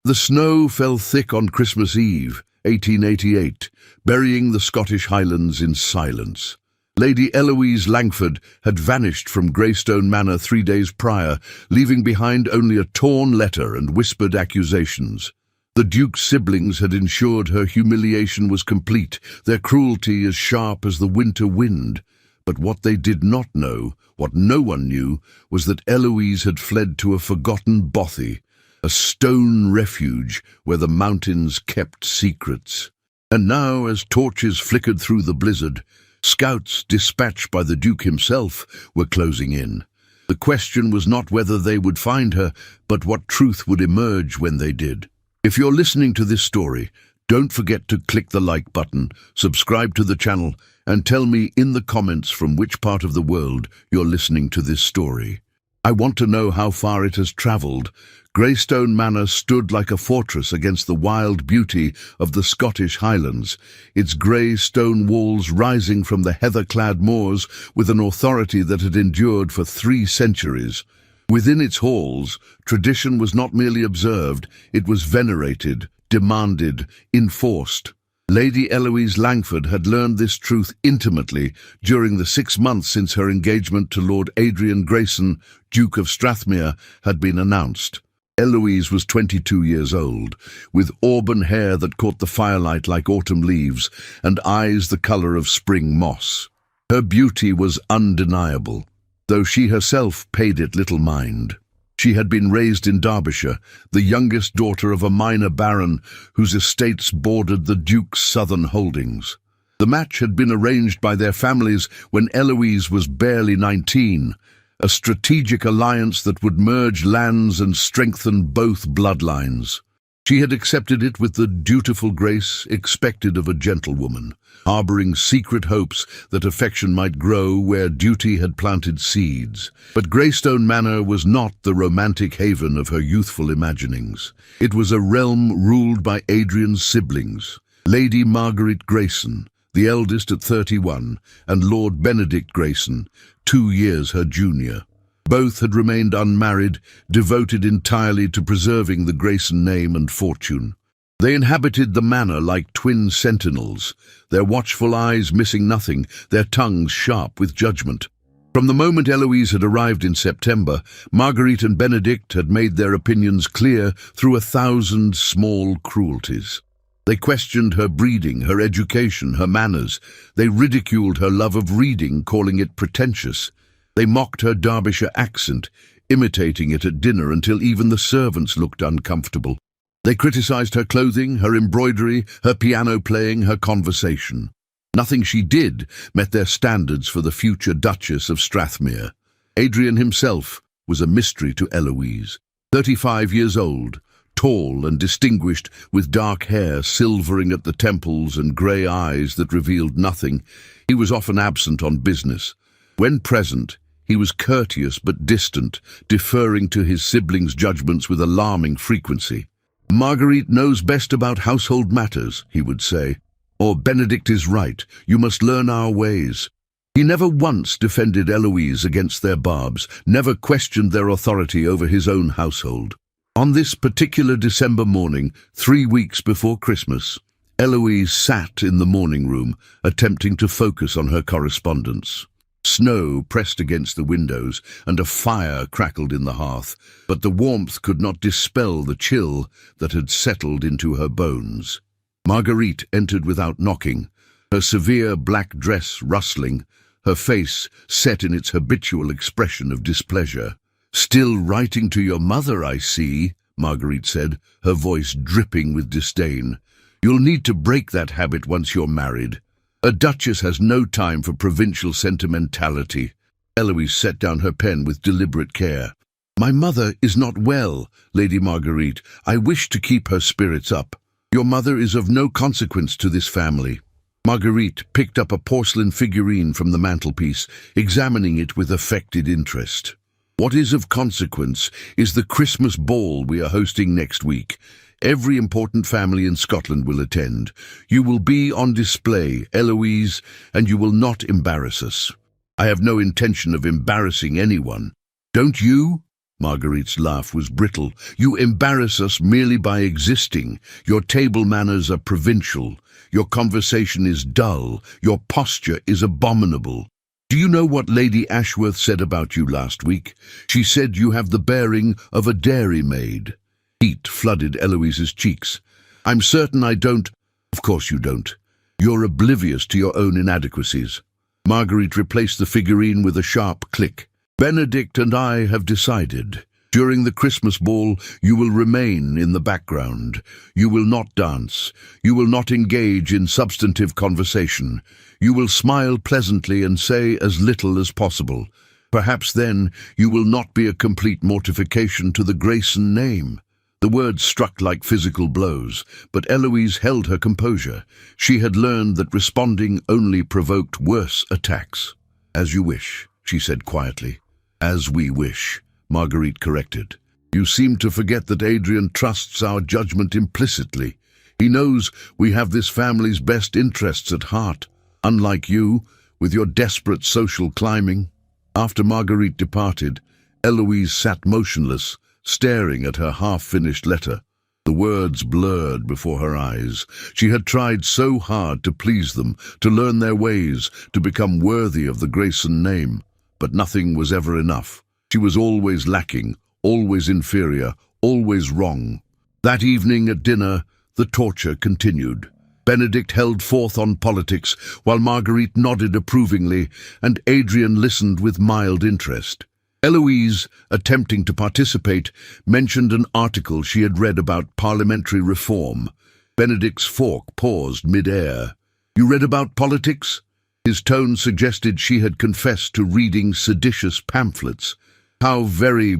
The snow fell thick on Christmas Eve, 1888, burying the Scottish Highlands in silence. Lady Eloise Langford had vanished from Greystone Manor 3 days prior, leaving behind only a torn letter and whispered accusations. The Duke's siblings had ensured her humiliation was complete, their cruelty as sharp as the winter wind. But what they did not know, what no one knew, was that Eloise had fled to a forgotten bothy, a stone refuge where the mountains kept secrets. And now, as torches flickered through the blizzard, scouts dispatched by the Duke himself were closing in. The question was not whether they would find her, but what truth would emerge when they did. If you're listening to this story, don't forget to click the like button, subscribe to the channel, and tell me in the comments from which part of the world you're listening to this story. I want to know how far it has traveled. Greystone Manor stood like a fortress against the wild beauty of the Scottish Highlands, its grey stone walls rising from the heather-clad moors with an authority that had endured for 3 centuries. Within its halls, tradition was not merely observed, it was venerated, demanded, enforced. Lady Eloise Langford had learned this truth intimately during the 6 months since her engagement to Lord Adrian Grayson, Duke of Strathmere, had been announced. Eloise was 22 years old, with auburn hair that caught the firelight like autumn leaves and eyes the colour of spring moss. Her beauty was undeniable, though she herself paid it little mind. She had been raised in Derbyshire, the youngest daughter of a minor baron whose estates bordered the Duke's southern holdings. The match had been arranged by their families when Eloise was barely 19, a strategic alliance that would merge lands and strengthen both bloodlines. She had accepted it with the dutiful grace expected of a gentlewoman, harbouring secret hopes that affection might grow where duty had planted seeds. But Greystone Manor was not the romantic haven of her youthful imaginings. It was a realm ruled by Adrian's siblings, Lady Margaret Grayson, the eldest at 31, and Lord Benedict Grayson, 2 years her junior. Both had remained unmarried, devoted entirely to preserving the Grayson name and fortune. They inhabited the manor like twin sentinels, their watchful eyes missing nothing, their tongues sharp with judgment. From the moment Eloise had arrived in September, Marguerite and Benedict had made their opinions clear through 1,000 small cruelties. They questioned her breeding, her education, her manners. They ridiculed her love of reading, calling it pretentious. They mocked her Derbyshire accent, imitating it at dinner until even the servants looked uncomfortable. They criticised her clothing, her embroidery, her piano playing, her conversation. Nothing she did met their standards for the future Duchess of Strathmere. Adrian himself was a mystery to Eloise. 35 years old, tall and distinguished, with dark hair silvering at the temples and grey eyes that revealed nothing, he was often absent on business. When present, he was courteous but distant, deferring to his siblings' judgments with alarming frequency. "Marguerite knows best about household matters," he would say, or "Benedict is right, you must learn our ways." He never once defended Eloise against their barbs, never questioned their authority over his own household. On this particular December morning, 3 weeks before Christmas, Eloise sat in the morning room, attempting to focus on her correspondence. Snow pressed against the windows, and a fire crackled in the hearth, but the warmth could not dispel the chill that had settled into her bones. Marguerite entered without knocking, her severe black dress rustling, her face set in its habitual expression of displeasure. "Still writing to your mother, I see," Marguerite said, her voice dripping with disdain. "You'll need to break that habit once you're married. A duchess has no time for provincial sentimentality." Eloise set down her pen with deliberate care. "My mother is not well, Lady Marguerite. I wish to keep her spirits up. Your mother is of no consequence to this family." Marguerite picked up a porcelain figurine from the mantelpiece, examining it with affected interest. "What is of consequence is the Christmas ball we are hosting next week. Every important family in Scotland will attend. You will be on display, Eloise, and you will not embarrass us." "I have no intention of embarrassing anyone." "Don't you?" Marguerite's laugh was brittle. "You embarrass us merely by existing. Your table manners are provincial. Your conversation is dull. Your posture is abominable. Do you know what Lady Ashworth said about you last week? She said you have the bearing of a dairymaid." Heat flooded Eloise's cheeks. "I'm certain I don't." "Of course you don't. You're oblivious to your own inadequacies." Marguerite replaced the figurine with a sharp click. "Benedict and I have decided. During the Christmas ball, you will remain in the background. You will not dance. You will not engage in substantive conversation. You will smile pleasantly and say as little as possible. Perhaps then you will not be a complete mortification to the Grayson name." The words struck like physical blows, but Eloise held her composure. She had learned that responding only provoked worse attacks. "As you wish," she said quietly. "As we wish," Marguerite corrected. "You seem to forget that Adrian trusts our judgment implicitly. He knows we have this family's best interests at heart, unlike you, with your desperate social climbing." After Marguerite departed, Eloise sat motionless, staring at her half-finished letter. The words blurred before her eyes. She had tried so hard to please them, to learn their ways, to become worthy of the Grayson name. But nothing was ever enough. She was always lacking, always inferior, always wrong. That evening at dinner, the torture continued. Benedict held forth on politics, while Marguerite nodded approvingly, and Adrian listened with mild interest. Eloise, attempting to participate, mentioned an article she had read about parliamentary reform. Benedict's fork paused mid-air. "You read about politics?" His tone suggested she had confessed to reading seditious pamphlets. "How very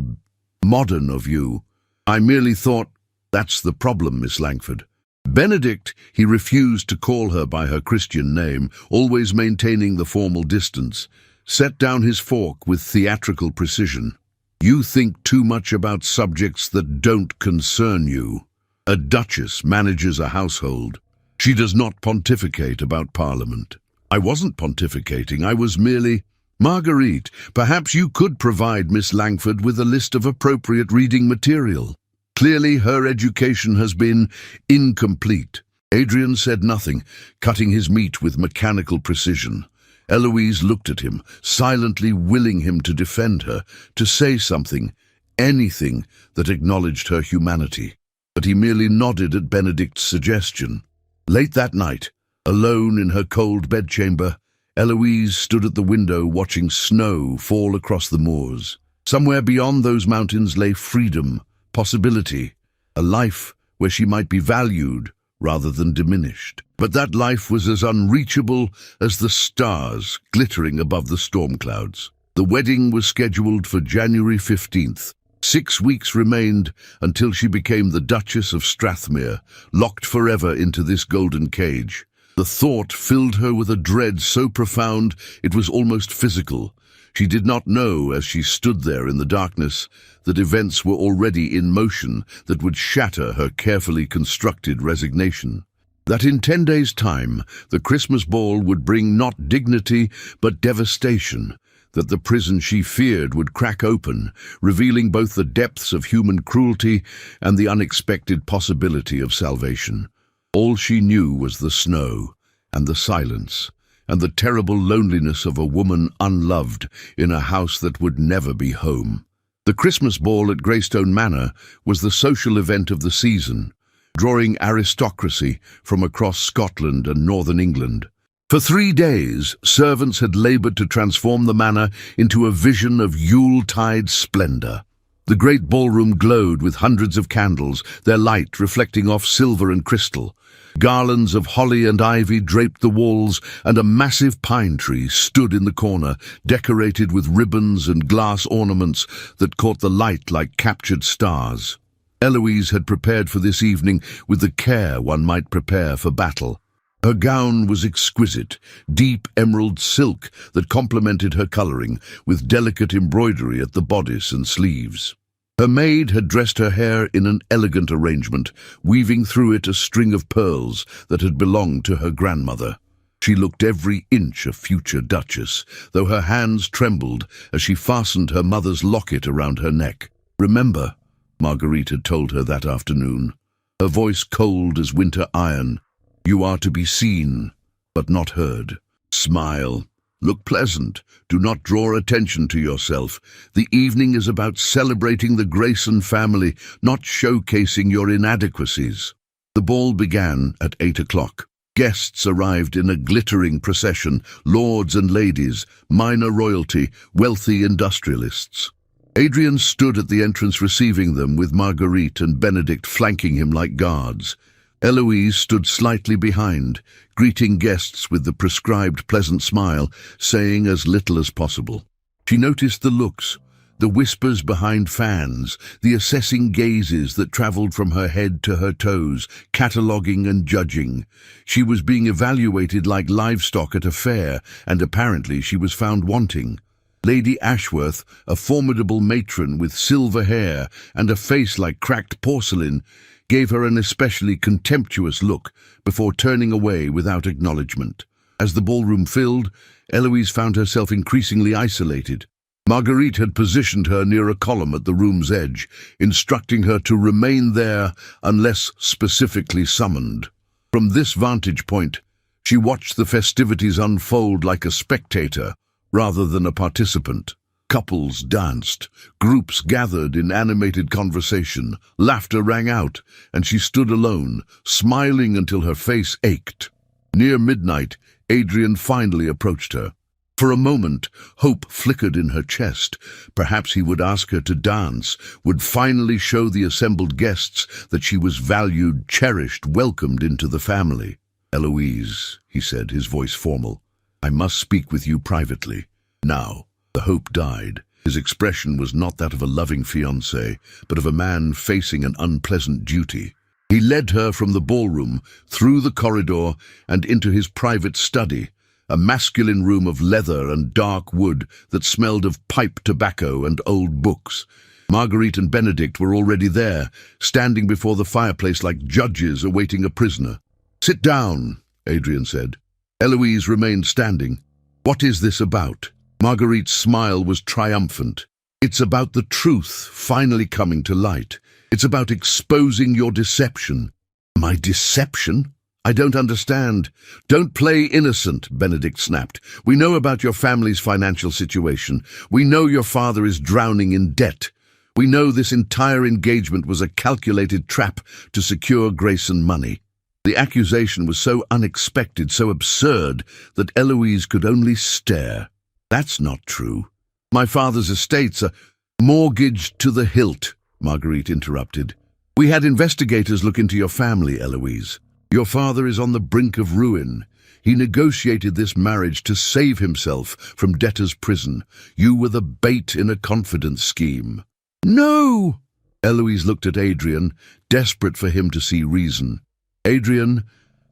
modern of you. I merely thought—" "That's the problem, Miss Langford." Benedict, he refused to call her by her Christian name, always maintaining the formal distance, set down his fork with theatrical precision. "You think too much about subjects that don't concern you. A duchess manages a household. She does not pontificate about Parliament." "I wasn't pontificating, I was merely—" "Marguerite, perhaps you could provide Miss Langford with a list of appropriate reading material. Clearly her education has been incomplete." Adrian said nothing, cutting his meat with mechanical precision. Eloise looked at him, silently willing him to defend her, to say something, anything that acknowledged her humanity. But he merely nodded at Benedict's suggestion. Late that night, alone in her cold bedchamber, Eloise stood at the window watching snow fall across the moors. Somewhere beyond those mountains lay freedom, possibility, a life where she might be valued rather than diminished. But that life was as unreachable as the stars glittering above the storm clouds. The wedding was scheduled for January 15th. 6 weeks remained until she became the Duchess of Strathmere, locked forever into this golden cage. The thought filled her with a dread so profound it was almost physical. She did not know, as she stood there in the darkness, that events were already in motion that would shatter her carefully constructed resignation. That in 10 days' time, the Christmas ball would bring not dignity but devastation, that the prison she feared would crack open, revealing both the depths of human cruelty and the unexpected possibility of salvation. All she knew was the snow and the silence and the terrible loneliness of a woman unloved in a house that would never be home. The Christmas ball at Greystone Manor was the social event of the season, drawing aristocracy from across Scotland and northern England. For 3 days, servants had laboured to transform the manor into a vision of Yuletide splendour. The great ballroom glowed with hundreds of candles, their light reflecting off silver and crystal. Garlands of holly and ivy draped the walls, and a massive pine tree stood in the corner, decorated with ribbons and glass ornaments that caught the light like captured stars. Eloise had prepared for this evening with the care one might prepare for battle. Her gown was exquisite, deep emerald silk that complemented her colouring, with delicate embroidery at the bodice and sleeves. Her maid had dressed her hair in an elegant arrangement, weaving through it a string of pearls that had belonged to her grandmother. She looked every inch a future duchess, though her hands trembled as she fastened her mother's locket around her neck. Remember, Marguerite had told her that afternoon, her voice cold as winter iron. You are to be seen, but not heard. Smile. Look pleasant. Do not draw attention to yourself. The evening is about celebrating the Grayson family, not showcasing your inadequacies. The ball began at 8 o'clock. Guests arrived in a glittering procession, lords and ladies, minor royalty, wealthy industrialists. Adrian stood at the entrance receiving them, with Marguerite and Benedict flanking him like guards. Eloise stood slightly behind, greeting guests with the prescribed pleasant smile, saying as little as possible. She noticed the looks, the whispers behind fans, the assessing gazes that travelled from her head to her toes, cataloguing and judging. She was being evaluated like livestock at a fair, and apparently she was found wanting. Lady Ashworth, a formidable matron with silver hair and a face like cracked porcelain, gave her an especially contemptuous look before turning away without acknowledgement. As the ballroom filled, Eloise found herself increasingly isolated. Marguerite had positioned her near a column at the room's edge, instructing her to remain there unless specifically summoned. From this vantage point, she watched the festivities unfold like a spectator rather than a participant. Couples danced, groups gathered in animated conversation, laughter rang out, and she stood alone, smiling until her face ached. Near midnight, Adrian finally approached her. For a moment, hope flickered in her chest. Perhaps he would ask her to dance, would finally show the assembled guests that she was valued, cherished, welcomed into the family. "Eloise," he said, his voice formal, "I must speak with you privately." Now, the hope died. His expression was not that of a loving fiancé, but of a man facing an unpleasant duty. He led her from the ballroom, through the corridor, and into his private study, a masculine room of leather and dark wood that smelled of pipe tobacco and old books. Marguerite and Benedict were already there, standing before the fireplace like judges awaiting a prisoner. "Sit down," Adrian said. Eloise remained standing. "What is this about?" Marguerite's smile was triumphant. "It's about the truth finally coming to light. It's about exposing your deception." "My deception? I don't understand." "Don't play innocent," Benedict snapped. "We know about your family's financial situation. We know your father is drowning in debt. We know this entire engagement was a calculated trap to secure Grayson money." The accusation was so unexpected, so absurd, that Eloise could only stare. "That's not true. My father's estates are mortgaged to the hilt," Marguerite interrupted. "We had investigators look into your family, Eloise. Your father is on the brink of ruin. He negotiated this marriage to save himself from debtor's prison. You were the bait in a confidence scheme." "No!" Eloise looked at Adrian, desperate for him to see reason. "Adrian,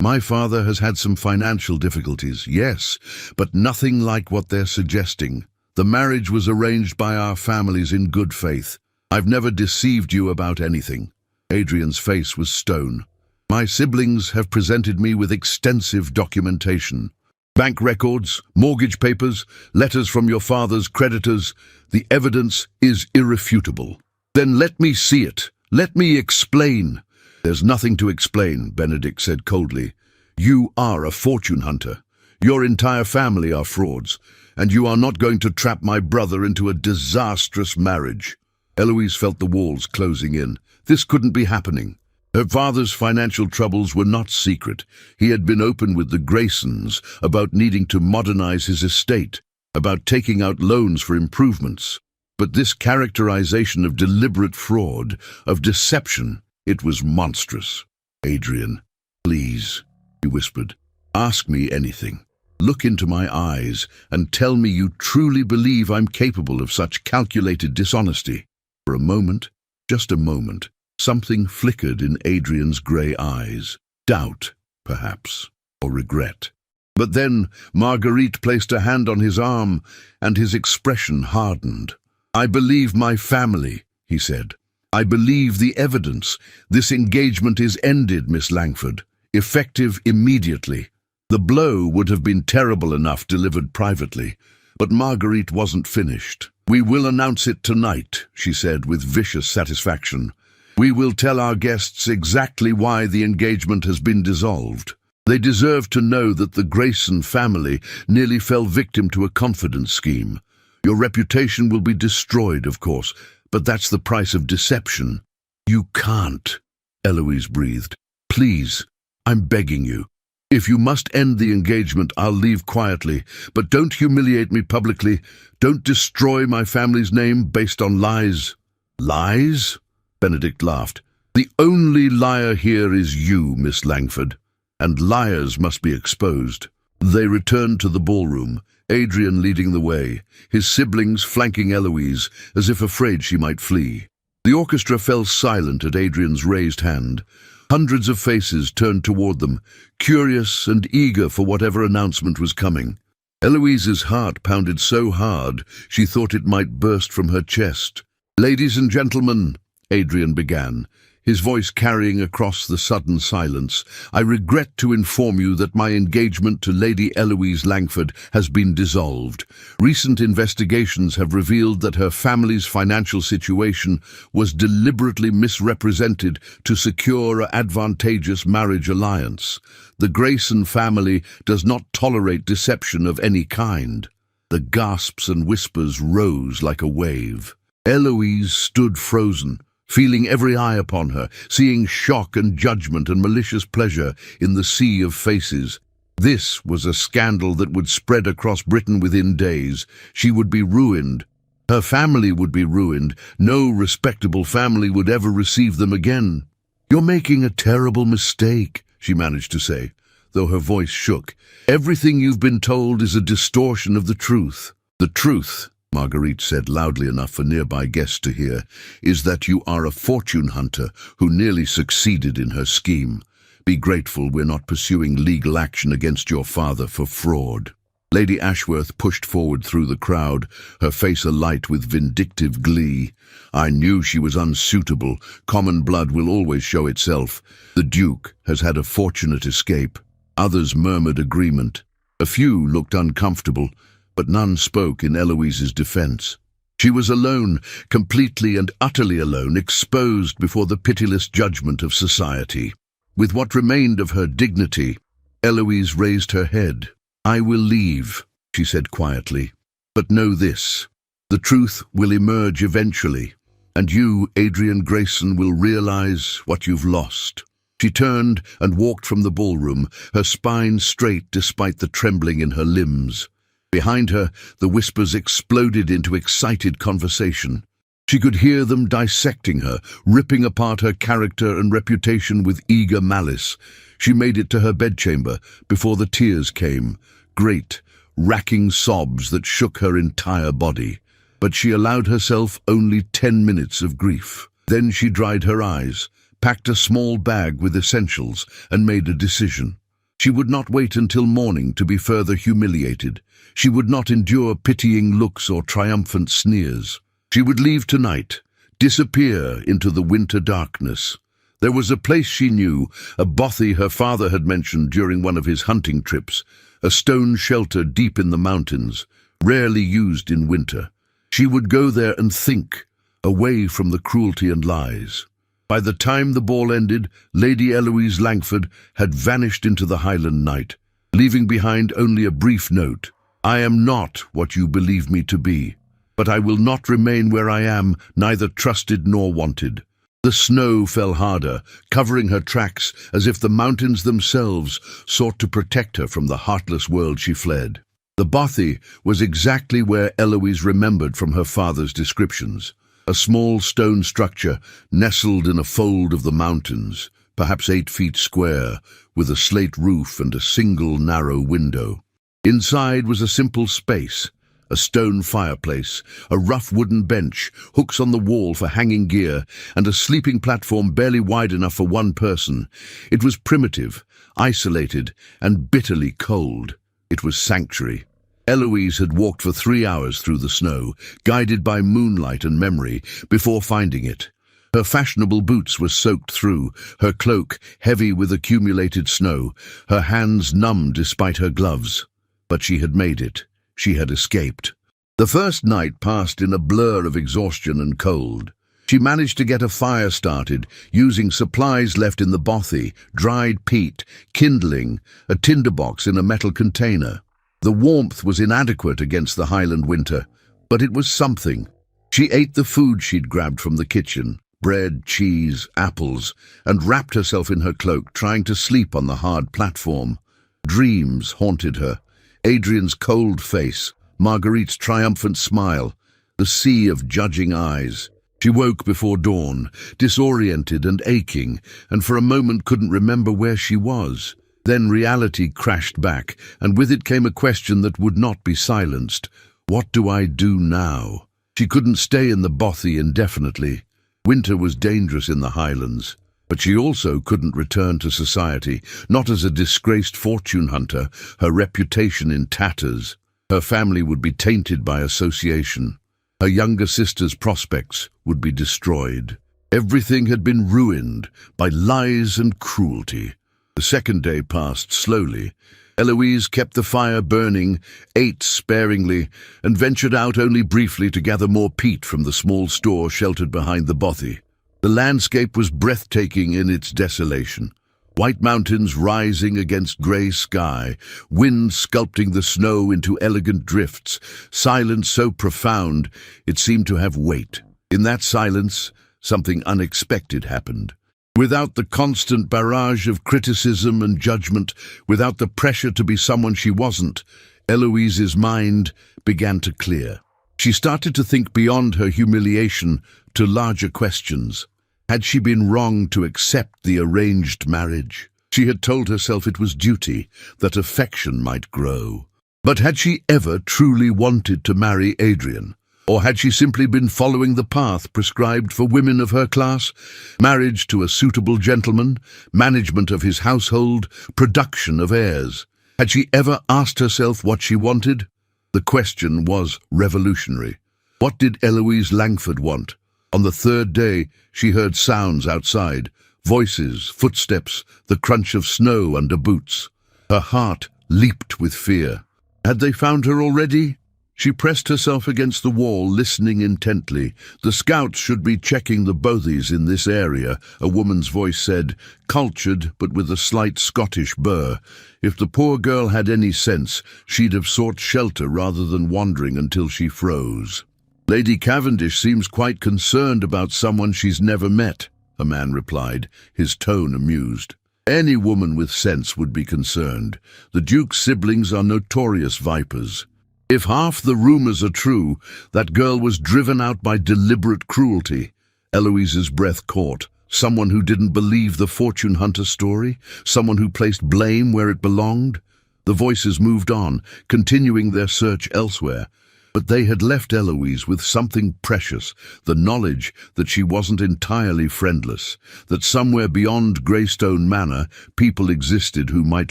my father has had some financial difficulties, yes, but nothing like what they're suggesting. The marriage was arranged by our families in good faith. I've never deceived you about anything." Adrian's face was stone. "My siblings have presented me with extensive documentation. Bank records, mortgage papers, letters from your father's creditors. The evidence is irrefutable." "Then let me see it. Let me explain." "There's nothing to explain," Benedict said coldly. "You are a fortune hunter. Your entire family are frauds, and you are not going to trap my brother into a disastrous marriage." Eloise felt the walls closing in. This couldn't be happening. Her father's financial troubles were not secret. He had been open with the Graysons about needing to modernize his estate, about taking out loans for improvements. But this characterization of deliberate fraud, of deception, it was monstrous. "Adrian, please," he whispered, "ask me anything. Look into my eyes and tell me you truly believe I'm capable of such calculated dishonesty." For a moment, just a moment, something flickered in Adrian's grey eyes. Doubt, perhaps, or regret. But then Marguerite placed a hand on his arm, and his expression hardened. "I believe my family," he said. "I believe the evidence. This engagement is ended, Miss Langford. Effective immediately." The blow would have been terrible enough delivered privately, but Marguerite wasn't finished. "We will announce it tonight," she said with vicious satisfaction. "We will tell our guests exactly why the engagement has been dissolved. They deserve to know that the Grayson family nearly fell victim to a confidence scheme. Your reputation will be destroyed, of course, but that's the price of deception." "You can't," Eloise breathed. "Please, I'm begging you. If you must end the engagement, I'll leave quietly, but don't humiliate me publicly. Don't destroy my family's name based on lies." "Lies?" Benedict laughed. "The only liar here is you, Miss Langford, and liars must be exposed." They returned to the ballroom, Adrian leading the way, his siblings flanking Eloise, as if afraid she might flee. The orchestra fell silent at Adrian's raised hand. Hundreds of faces turned toward them, curious and eager for whatever announcement was coming. Eloise's heart pounded so hard she thought it might burst from her chest. "Ladies and gentlemen," Adrian began, his voice carrying across the sudden silence, "I regret to inform you that my engagement to Lady Eloise Langford has been dissolved. Recent investigations have revealed that her family's financial situation was deliberately misrepresented to secure an advantageous marriage alliance. The Grayson family does not tolerate deception of any kind." The gasps and whispers rose like a wave. Eloise stood frozen, feeling every eye upon her, seeing shock and judgment and malicious pleasure in the sea of faces. This was a scandal that would spread across Britain within days. She would be ruined. Her family would be ruined. No respectable family would ever receive them again. "You're making a terrible mistake," she managed to say, though her voice shook. "Everything you've been told is a distortion of the truth." "The truth," Marguerite said loudly enough for nearby guests to hear, "is that you are a fortune hunter who nearly succeeded in her scheme. Be grateful we're not pursuing legal action against your father for fraud." Lady Ashworth pushed forward through the crowd, her face alight with vindictive glee. "I knew she was unsuitable. Common blood will always show itself. The Duke has had a fortunate escape." Others murmured agreement. A few looked uncomfortable, but none spoke in Eloise's defense. She was alone, completely and utterly alone, exposed before the pitiless judgment of society. With what remained of her dignity, Eloise raised her head. "I will leave," she said quietly, "but know this. The truth will emerge eventually, and you, Adrian Grayson, will realize what you've lost." She turned and walked from the ballroom, her spine straight despite the trembling in her limbs. Behind her, the whispers exploded into excited conversation. She could hear them dissecting her, ripping apart her character and reputation with eager malice. She made it to her bedchamber before the tears came, great, racking sobs that shook her entire body. But she allowed herself only 10 minutes of grief. Then she dried her eyes, packed a small bag with essentials, and made a decision. She would not wait until morning to be further humiliated. She would not endure pitying looks or triumphant sneers. She would leave tonight, disappear into the winter darkness. There was a place she knew, a bothy her father had mentioned during one of his hunting trips, a stone shelter deep in the mountains, rarely used in winter. She would go there and think, away from the cruelty and lies. By the time the ball ended, Lady Eloise Langford had vanished into the Highland night, leaving behind only a brief note. "I am not what you believe me to be, but I will not remain where I am, neither trusted nor wanted." The snow fell harder, covering her tracks as if the mountains themselves sought to protect her from the heartless world she fled. The bothy was exactly where Eloise remembered from her father's descriptions. A small stone structure nestled in a fold of the mountains, perhaps 8 feet square, with a slate roof and a single narrow window. Inside was a simple space, a stone fireplace, a rough wooden bench, hooks on the wall for hanging gear, and a sleeping platform barely wide enough for one person. It was primitive, isolated, and bitterly cold. It was sanctuary. Eloise had walked for 3 hours through the snow, guided by moonlight and memory, before finding it. Her fashionable boots were soaked through, her cloak heavy with accumulated snow, her hands numb despite her gloves. But she had made it. She had escaped. The first night passed in a blur of exhaustion and cold. She managed to get a fire started, using supplies left in the bothy, dried peat, kindling, a tinderbox in a metal container. The warmth was inadequate against the Highland winter, but it was something. She ate the food she'd grabbed from the kitchen, bread, cheese, apples, and wrapped herself in her cloak, trying to sleep on the hard platform. Dreams haunted her. Adrian's cold face, Marguerite's triumphant smile, the sea of judging eyes. She woke before dawn, disoriented and aching, and for a moment couldn't remember where she was. Then reality crashed back, and with it came a question that would not be silenced. What do I do now? She couldn't stay in the bothy indefinitely. Winter was dangerous in the Highlands, but she also couldn't return to society, not as a disgraced fortune hunter, her reputation in tatters. Her family would be tainted by association. Her younger sister's prospects would be destroyed. Everything had been ruined by lies and cruelty. The second day passed slowly. Eloise kept the fire burning, ate sparingly, and ventured out only briefly to gather more peat from the small store sheltered behind the bothy. The landscape was breathtaking in its desolation. White mountains rising against grey sky, wind sculpting the snow into elegant drifts, silence so profound it seemed to have weight. In that silence, something unexpected happened. Without the constant barrage of criticism and judgment, without the pressure to be someone she wasn't, Eloise's mind began to clear. She started to think beyond her humiliation to larger questions. Had she been wrong to accept the arranged marriage? She had told herself it was duty, that affection might grow. But had she ever truly wanted to marry Adrian? Or had she simply been following the path prescribed for women of her class? Marriage to a suitable gentleman, management of his household, production of heirs. Had she ever asked herself what she wanted? The question was revolutionary. What did Eloise Langford want? On the third day, she heard sounds outside, voices, footsteps, the crunch of snow under boots. Her heart leaped with fear. Had they found her already? She pressed herself against the wall, listening intently. The scouts should be checking the bothies in this area, a woman's voice said, cultured but with a slight Scottish burr. If the poor girl had any sense, she'd have sought shelter rather than wandering until she froze. Lady Cavendish seems quite concerned about someone she's never met, a man replied, his tone amused. Any woman with sense would be concerned. The Duke's siblings are notorious vipers. If half the rumors are true, that girl was driven out by deliberate cruelty. Eloise's breath caught. Someone who didn't believe the fortune hunter story? Someone who placed blame where it belonged? The voices moved on, continuing their search elsewhere. But they had left Eloise with something precious, the knowledge that she wasn't entirely friendless, that somewhere beyond Greystone Manor, people existed who might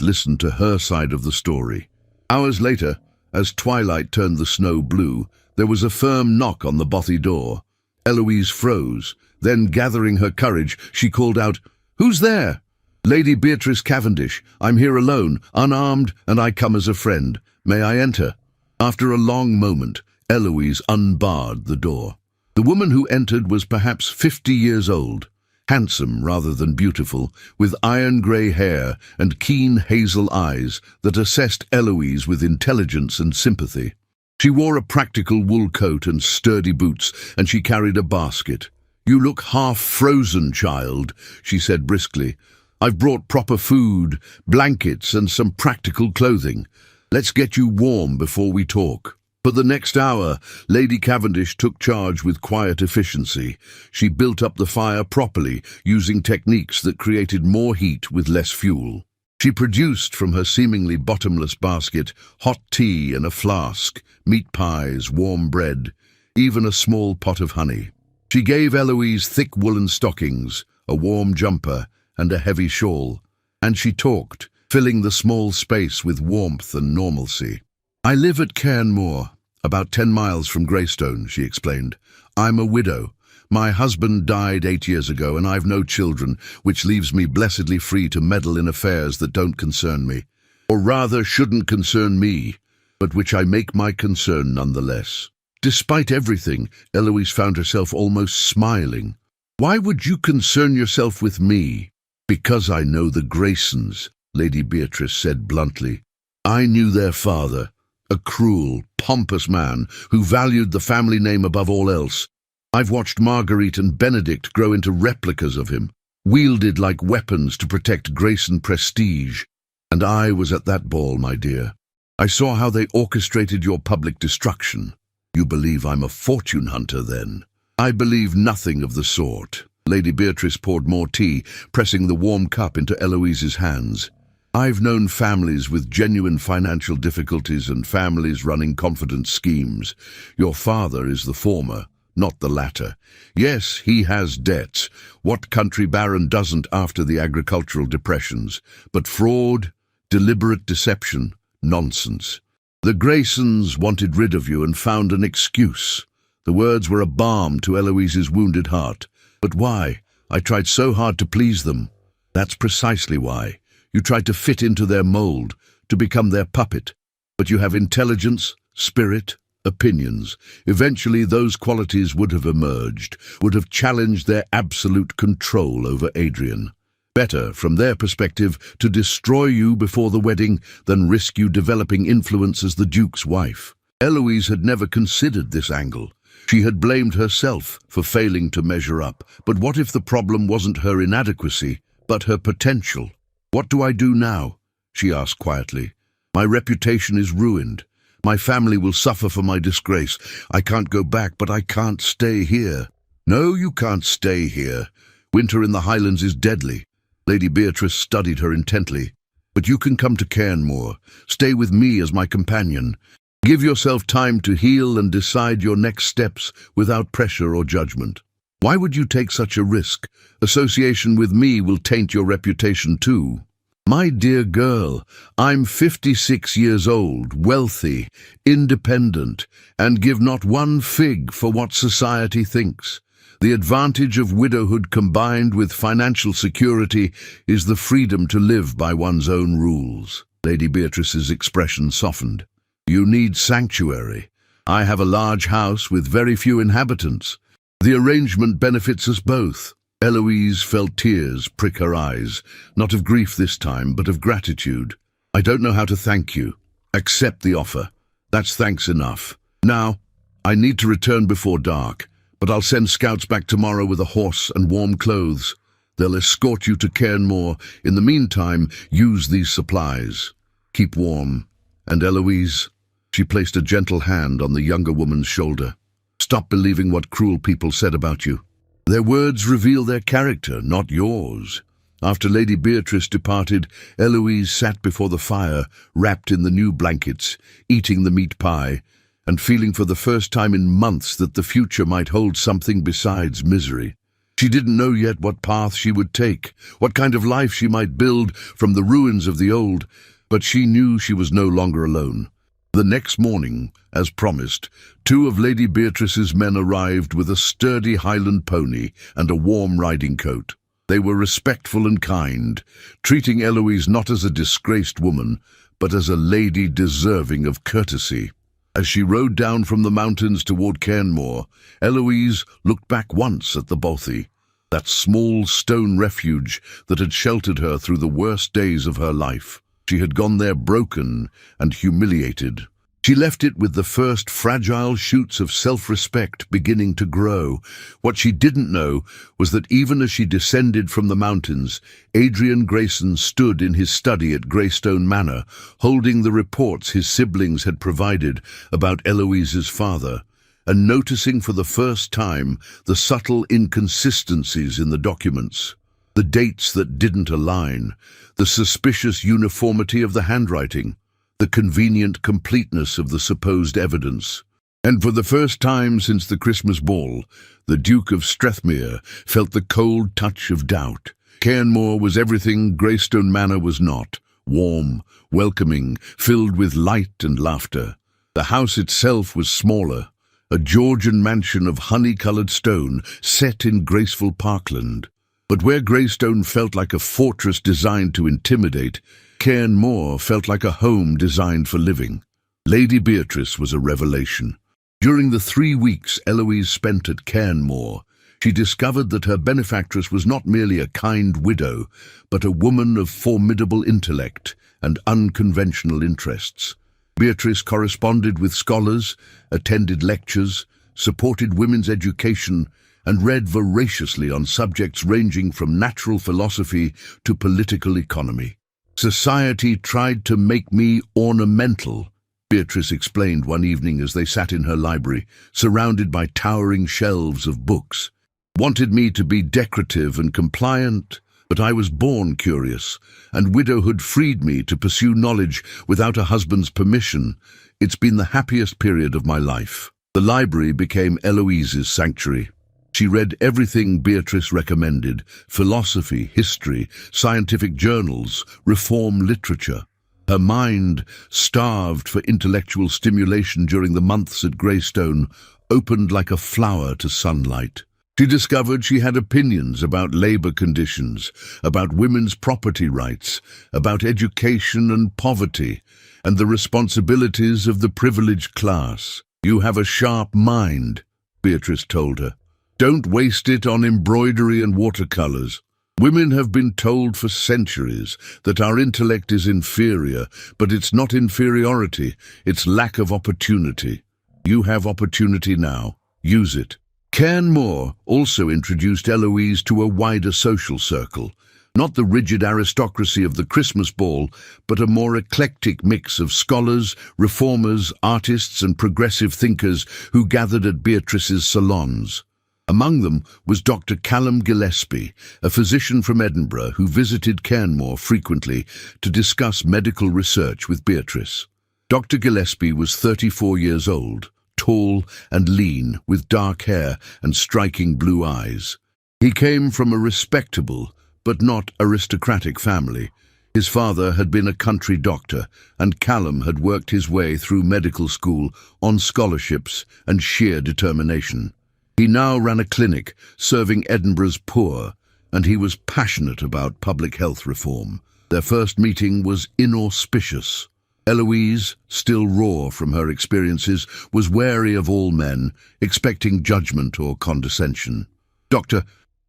listen to her side of the story. Hours later, as twilight turned the snow blue, there was a firm knock on the bothy door. Eloise froze. Then, gathering her courage, she called out, "Who's there?" "Lady Beatrice Cavendish. I'm here alone, unarmed, and I come as a friend. May I enter?" After a long moment, Eloise unbarred the door. The woman who entered was perhaps 50 years old, handsome rather than beautiful, with iron-grey hair and keen hazel eyes that assessed Eloise with intelligence and sympathy. She wore a practical wool coat and sturdy boots, and she carried a basket. "You look half-frozen, child," she said briskly. "I've brought proper food, blankets, and some practical clothing. Let's get you warm before we talk." For the next hour, Lady Cavendish took charge with quiet efficiency. She built up the fire properly, using techniques that created more heat with less fuel. She produced from her seemingly bottomless basket hot tea in a flask, meat pies, warm bread, even a small pot of honey. She gave Eloise thick woolen stockings, a warm jumper, and a heavy shawl. And she talked, filling the small space with warmth and normalcy. "I live at Cairnmore, about 10 miles from Greystone," she explained. "I'm a widow. My husband died 8 years ago, and I've no children, which leaves me blessedly free to meddle in affairs that don't concern me, or rather shouldn't concern me, but which I make my concern nonetheless. Despite everything, Eloise found herself almost smiling. "Why would you concern yourself with me?" "Because I know the Graysons," Lady Beatrice said bluntly. "I knew their father, a cruel, pompous man who valued the family name above all else. I've watched Marguerite and Benedict grow into replicas of him, wielded like weapons to protect Grayson prestige. And I was at that ball, my dear. I saw how they orchestrated your public destruction. You believe I'm a fortune hunter, then?" "I believe nothing of the sort." Lady Beatrice poured more tea, pressing the warm cup into Eloise's hands. "I've known families with genuine financial difficulties and families running confident schemes. Your father is the former, not the latter. Yes, he has debts. What country baron doesn't after the agricultural depressions? But fraud, deliberate deception, nonsense. The Graysons wanted rid of you and found an excuse." The words were a balm to Eloise's wounded heart. "But why? I tried so hard to please them." "That's precisely why. You tried to fit into their mold, to become their puppet. But you have intelligence, spirit, opinions. Eventually those qualities would have emerged, would have challenged their absolute control over Adrian. Better, from their perspective, to destroy you before the wedding than risk you developing influence as the Duke's wife." Eloise had never considered this angle. She had blamed herself for failing to measure up. But what if the problem wasn't her inadequacy, but her potential? "What do I do now?" she asked quietly. "My reputation is ruined. My family will suffer for my disgrace. I can't go back, but I can't stay here." "No, you can't stay here. Winter in the Highlands is deadly." Lady Beatrice studied her intently. "But you can come to Cairnmore. Stay with me as my companion. Give yourself time to heal and decide your next steps without pressure or judgment." "Why would you take such a risk? Association with me will taint your reputation too." "My dear girl, I'm 56 years old, wealthy, independent, and give not one fig for what society thinks. The advantage of widowhood combined with financial security is the freedom to live by one's own rules." Lady Beatrice's expression softened. "You need sanctuary. I have a large house with very few inhabitants. The arrangement benefits us both." Eloise felt tears prick her eyes, not of grief this time, but of gratitude. "I don't know how to thank you. Accept the offer. That's thanks enough. Now, I need to return before dark, but I'll send scouts back tomorrow with a horse and warm clothes. They'll escort you to Cairnmore. In the meantime, use these supplies. Keep warm. And Eloise," she placed a gentle hand on the younger woman's shoulder, "stop believing what cruel people said about you. Their words reveal their character, not yours." After Lady Beatrice departed, Eloise sat before the fire, wrapped in the new blankets, eating the meat pie, and feeling for the first time in months that the future might hold something besides misery. She didn't know yet what path she would take, what kind of life she might build from the ruins of the old, but she knew she was no longer alone. The next morning, as promised, 2 of Lady Beatrice's men arrived with a sturdy Highland pony and a warm riding coat. They were respectful and kind, treating Eloise not as a disgraced woman, but as a lady deserving of courtesy. As she rode down from the mountains toward Cairnmore, Eloise looked back once at the bothy, that small stone refuge that had sheltered her through the worst days of her life. She had gone there broken and humiliated. She left it with the first fragile shoots of self-respect beginning to grow. What she didn't know was that even as she descended from the mountains, Adrian Grayson stood in his study at Greystone Manor, holding the reports his siblings had provided about Eloise's father, and noticing for the first time the subtle inconsistencies in the documents. The dates that didn't align, the suspicious uniformity of the handwriting, the convenient completeness of the supposed evidence. And for the first time since the Christmas ball, the Duke of Strathmere felt the cold touch of doubt. Cairnmore was everything Greystone Manor was not: warm, welcoming, filled with light and laughter. The house itself was smaller, a Georgian mansion of honey-coloured stone set in graceful parkland. But where Greystone felt like a fortress designed to intimidate, Cairnmore felt like a home designed for living. Lady Beatrice was a revelation. During the 3 weeks Eloise spent at Cairnmore, she discovered that her benefactress was not merely a kind widow, but a woman of formidable intellect and unconventional interests. Beatrice corresponded with scholars, attended lectures, supported women's education, and read voraciously on subjects ranging from natural philosophy to political economy. "Society tried to make me ornamental," Beatrice explained one evening as they sat in her library, surrounded by towering shelves of books. "Wanted me to be decorative and compliant, but I was born curious, and widowhood freed me to pursue knowledge without a husband's permission. It's been the happiest period of my life." The library became Eloise's sanctuary. She read everything Beatrice recommended: philosophy, history, scientific journals, reform literature. Her mind, starved for intellectual stimulation during the months at Greystone, opened like a flower to sunlight. She discovered she had opinions about labor conditions, about women's property rights, about education and poverty, and the responsibilities of the privileged class. "You have a sharp mind," Beatrice told her. "Don't waste it on embroidery and watercolors. Women have been told for centuries that our intellect is inferior, but it's not inferiority, it's lack of opportunity. You have opportunity now. Use it." Cairnmore also introduced Eloise to a wider social circle, not the rigid aristocracy of the Christmas ball, but a more eclectic mix of scholars, reformers, artists, and progressive thinkers who gathered at Beatrice's salons. Among them was Dr. Callum Gillespie, a physician from Edinburgh who visited Cairnmore frequently to discuss medical research with Beatrice. Dr. Gillespie was 34 years old, tall and lean, with dark hair and striking blue eyes. He came from a respectable but not aristocratic family. His father had been a country doctor, and Callum had worked his way through medical school on scholarships and sheer determination. He now ran a clinic serving Edinburgh's poor, and he was passionate about public health reform. Their first meeting was inauspicious. Eloise, still raw from her experiences, was wary of all men, expecting judgment or condescension. Dr.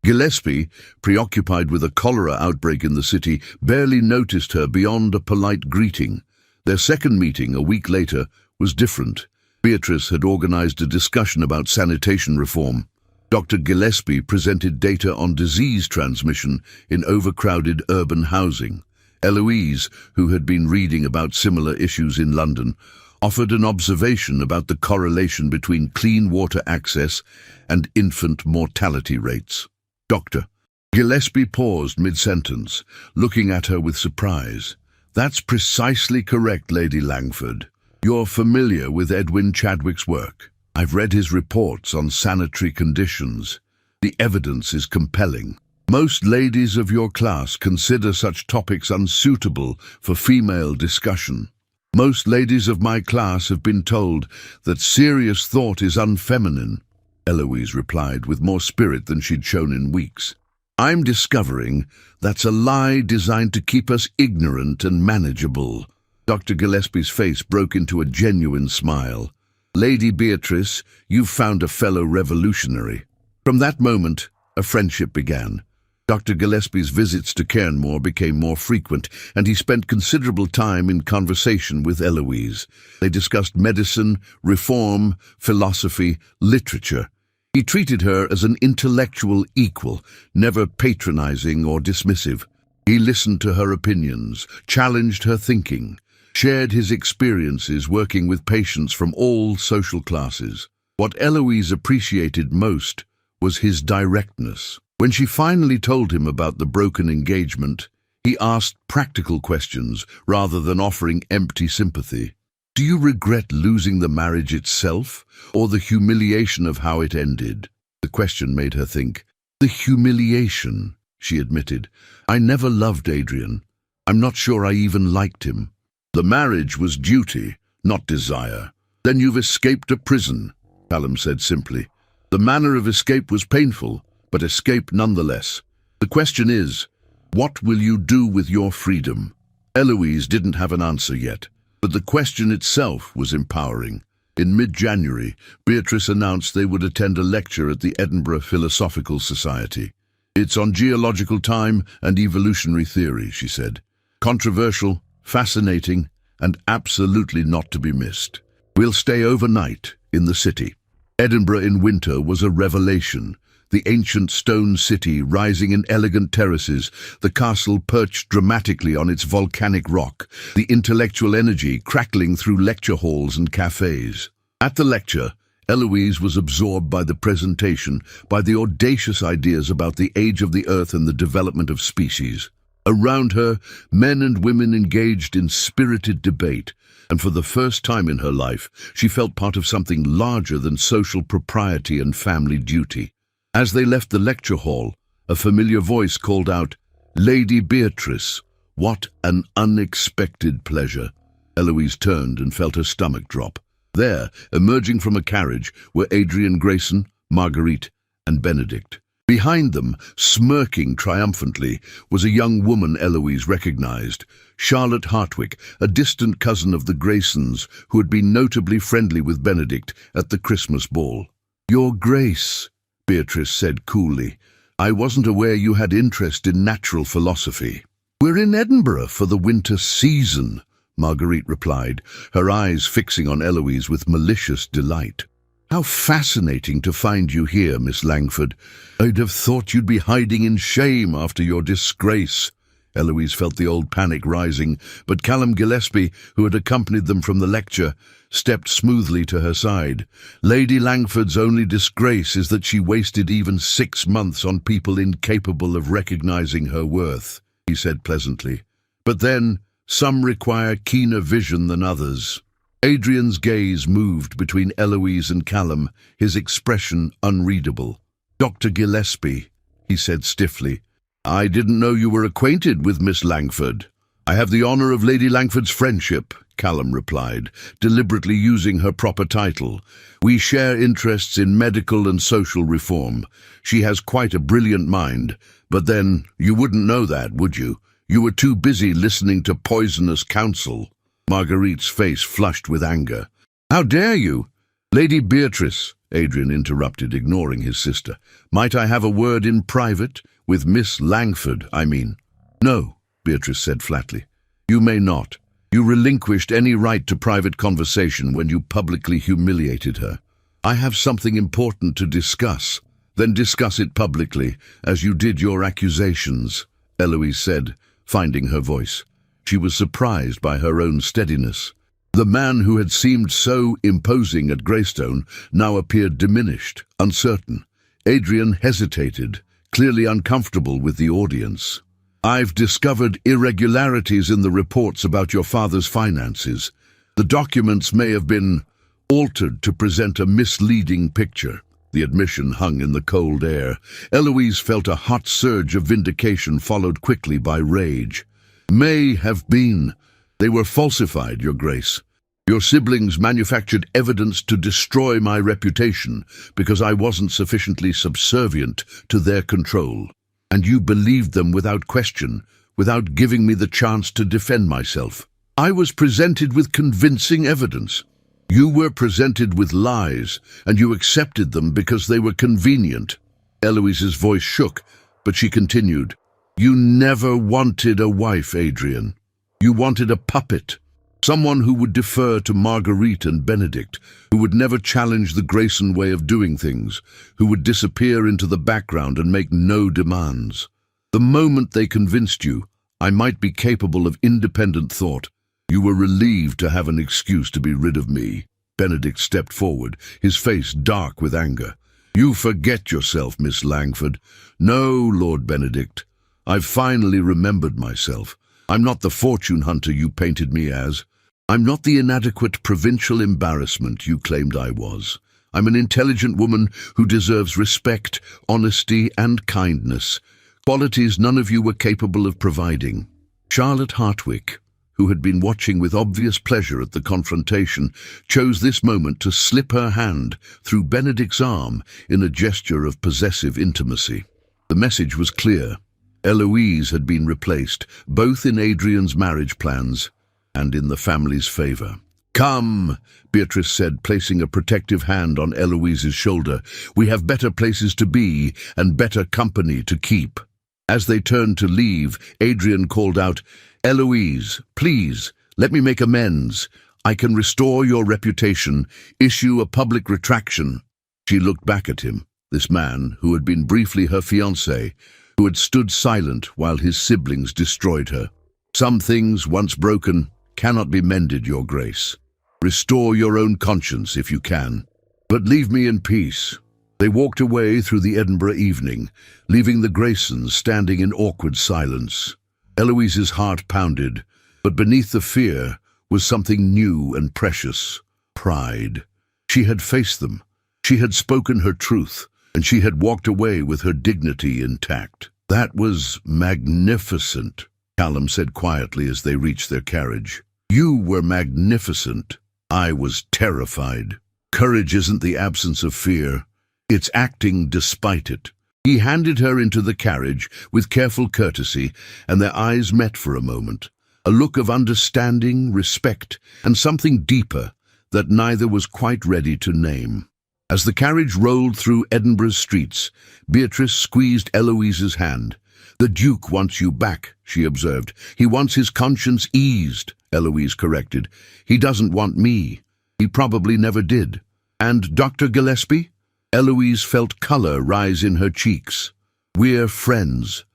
Gillespie, preoccupied with a cholera outbreak in the city, barely noticed her beyond a polite greeting. Their second meeting, a week later, was different. Beatrice had organized a discussion about sanitation reform. Dr. Gillespie presented data on disease transmission in overcrowded urban housing. Eloise, who had been reading about similar issues in London, offered an observation about the correlation between clean water access and infant mortality rates. Dr. Gillespie paused mid-sentence, looking at her with surprise. "That's precisely correct, Lady Langford. You're familiar with Edwin Chadwick's work. I've read his reports on sanitary conditions. The evidence is compelling. Most ladies of your class consider such topics unsuitable for female discussion. Most ladies of my class have been told that serious thought is unfeminine," Eloise replied with more spirit than she'd shown in weeks. "I'm discovering that's a lie designed to keep us ignorant and manageable." Dr. Gillespie's face broke into a genuine smile. "Lady Beatrice, you've found a fellow revolutionary." From that moment, a friendship began. Dr. Gillespie's visits to Cairnmore became more frequent, and he spent considerable time in conversation with Eloise. They discussed medicine, reform, philosophy, literature. He treated her as an intellectual equal, never patronizing or dismissive. He listened to her opinions, challenged her thinking, shared his experiences working with patients from all social classes. What Eloise appreciated most was his directness. When she finally told him about the broken engagement, he asked practical questions rather than offering empty sympathy. "Do you regret losing the marriage itself, or the humiliation of how it ended?" The question made her think. "The humiliation," she admitted. "I never loved Adrian. I'm not sure I even liked him." "The marriage was duty, not desire." "Then you've escaped a prison," Callum said simply. "The manner of escape was painful, but escape nonetheless. The question is, what will you do with your freedom?" Eloise didn't have an answer yet, but the question itself was empowering. In mid-January, Beatrice announced they would attend a lecture at the Edinburgh Philosophical Society. "It's on geological time and evolutionary theory," she said. "Controversial, fascinating, and absolutely not to be missed. We'll stay overnight in the city." Edinburgh in winter was a revelation. The ancient stone city rising in elegant terraces, the castle perched dramatically on its volcanic rock, the intellectual energy crackling through lecture halls and cafes. At the lecture, Eloise was absorbed by the presentation, by the audacious ideas about the age of the earth and the development of species. Around her, men and women engaged in spirited debate, and for the first time in her life, she felt part of something larger than social propriety and family duty. As they left the lecture hall, a familiar voice called out, "Lady Beatrice, what an unexpected pleasure." Eloise turned and felt her stomach drop. There, emerging from a carriage, were Adrian Grayson, Marguerite, and Benedict. Behind them, smirking triumphantly, was a young woman Eloise recognized, Charlotte Hartwick, a distant cousin of the Graysons who had been notably friendly with Benedict at the Christmas ball. "Your Grace," Beatrice said coolly, "I wasn't aware you had interest in natural philosophy." "We're in Edinburgh for the winter season," Marguerite replied, her eyes fixing on Eloise with malicious delight. "How fascinating to find you here, Miss Langford. I'd have thought you'd be hiding in shame after your disgrace." Eloise felt the old panic rising, but Callum Gillespie, who had accompanied them from the lecture, stepped smoothly to her side. "Lady Langford's only disgrace is that she wasted even 6 months on people incapable of recognizing her worth," he said pleasantly. "But then, some require keener vision than others." Adrian's gaze moved between Eloise and Callum, his expression unreadable. "Dr. Gillespie," he said stiffly, "I didn't know you were acquainted with Miss Langford." "I have the honor of Lady Langford's friendship," Callum replied, deliberately using her proper title. "We share interests in medical and social reform. She has quite a brilliant mind, but then, you wouldn't know that, would you? You were too busy listening to poisonous counsel." Marguerite's face flushed with anger. "How dare you?" "Lady Beatrice," Adrian interrupted, ignoring his sister. "Might I have a word in private? With Miss Langford, I mean." "No," Beatrice said flatly. "You may not. You relinquished any right to private conversation when you publicly humiliated her. I have something important to discuss. Then discuss it publicly, as you did your accusations," Eloise said, finding her voice. She was surprised by her own steadiness. The man who had seemed so imposing at Greystone now appeared diminished, uncertain. Adrian hesitated, clearly uncomfortable with the audience. "I've discovered irregularities in the reports about your father's finances. The documents may have been altered to present a misleading picture." The admission hung in the cold air. Eloise felt a hot surge of vindication followed quickly by rage. "May have been. They were falsified, Your Grace. Your siblings manufactured evidence to destroy my reputation because I wasn't sufficiently subservient to their control. And you believed them without question, without giving me the chance to defend myself. I was presented with convincing evidence. You were presented with lies, and you accepted them because they were convenient." Eloise's voice shook, but she continued. "You never wanted a wife, Adrian. You wanted a puppet. Someone who would defer to Marguerite and Benedict, who would never challenge the Grayson way of doing things, who would disappear into the background and make no demands. The moment they convinced you I might be capable of independent thought, you were relieved to have an excuse to be rid of me." Benedict stepped forward, his face dark with anger. "You forget yourself, Miss Langford." "No, Lord Benedict. I've finally remembered myself. I'm not the fortune hunter you painted me as. I'm not the inadequate provincial embarrassment you claimed I was. I'm an intelligent woman who deserves respect, honesty, and kindness, qualities none of you were capable of providing." Charlotte Hartwick, who had been watching with obvious pleasure at the confrontation, chose this moment to slip her hand through Benedict's arm in a gesture of possessive intimacy. The message was clear. Eloise had been replaced, both in Adrian's marriage plans and in the family's favor. "Come," Beatrice said, placing a protective hand on Eloise's shoulder. "We have better places to be and better company to keep." As they turned to leave, Adrian called out, "Eloise, please, let me make amends. I can restore your reputation, issue a public retraction." She looked back at him, this man who had been briefly her fiancé, who had stood silent while his siblings destroyed her. "Some things, once broken, cannot be mended, Your Grace. Restore your own conscience if you can, but leave me in peace." They walked away through the Edinburgh evening, leaving the Graysons standing in awkward silence. Eloise's heart pounded, but beneath the fear was something new and precious: pride. She had faced them, she had spoken her truth, and she had walked away with her dignity intact. "That was magnificent," Callum said quietly as they reached their carriage. "You were magnificent. I was terrified." Courage isn't the absence of fear. It's acting despite it. He handed her into the carriage with careful courtesy, and their eyes met for a moment. A look of understanding, respect, and something deeper that neither was quite ready to name. As the carriage rolled through Edinburgh's streets, Beatrice squeezed Eloise's hand. "The Duke wants you back," she observed. "He wants his conscience eased," Eloise corrected. "He doesn't want me. He probably never did." "And Dr. Gillespie?" Eloise felt colour rise in her cheeks. "We're friends."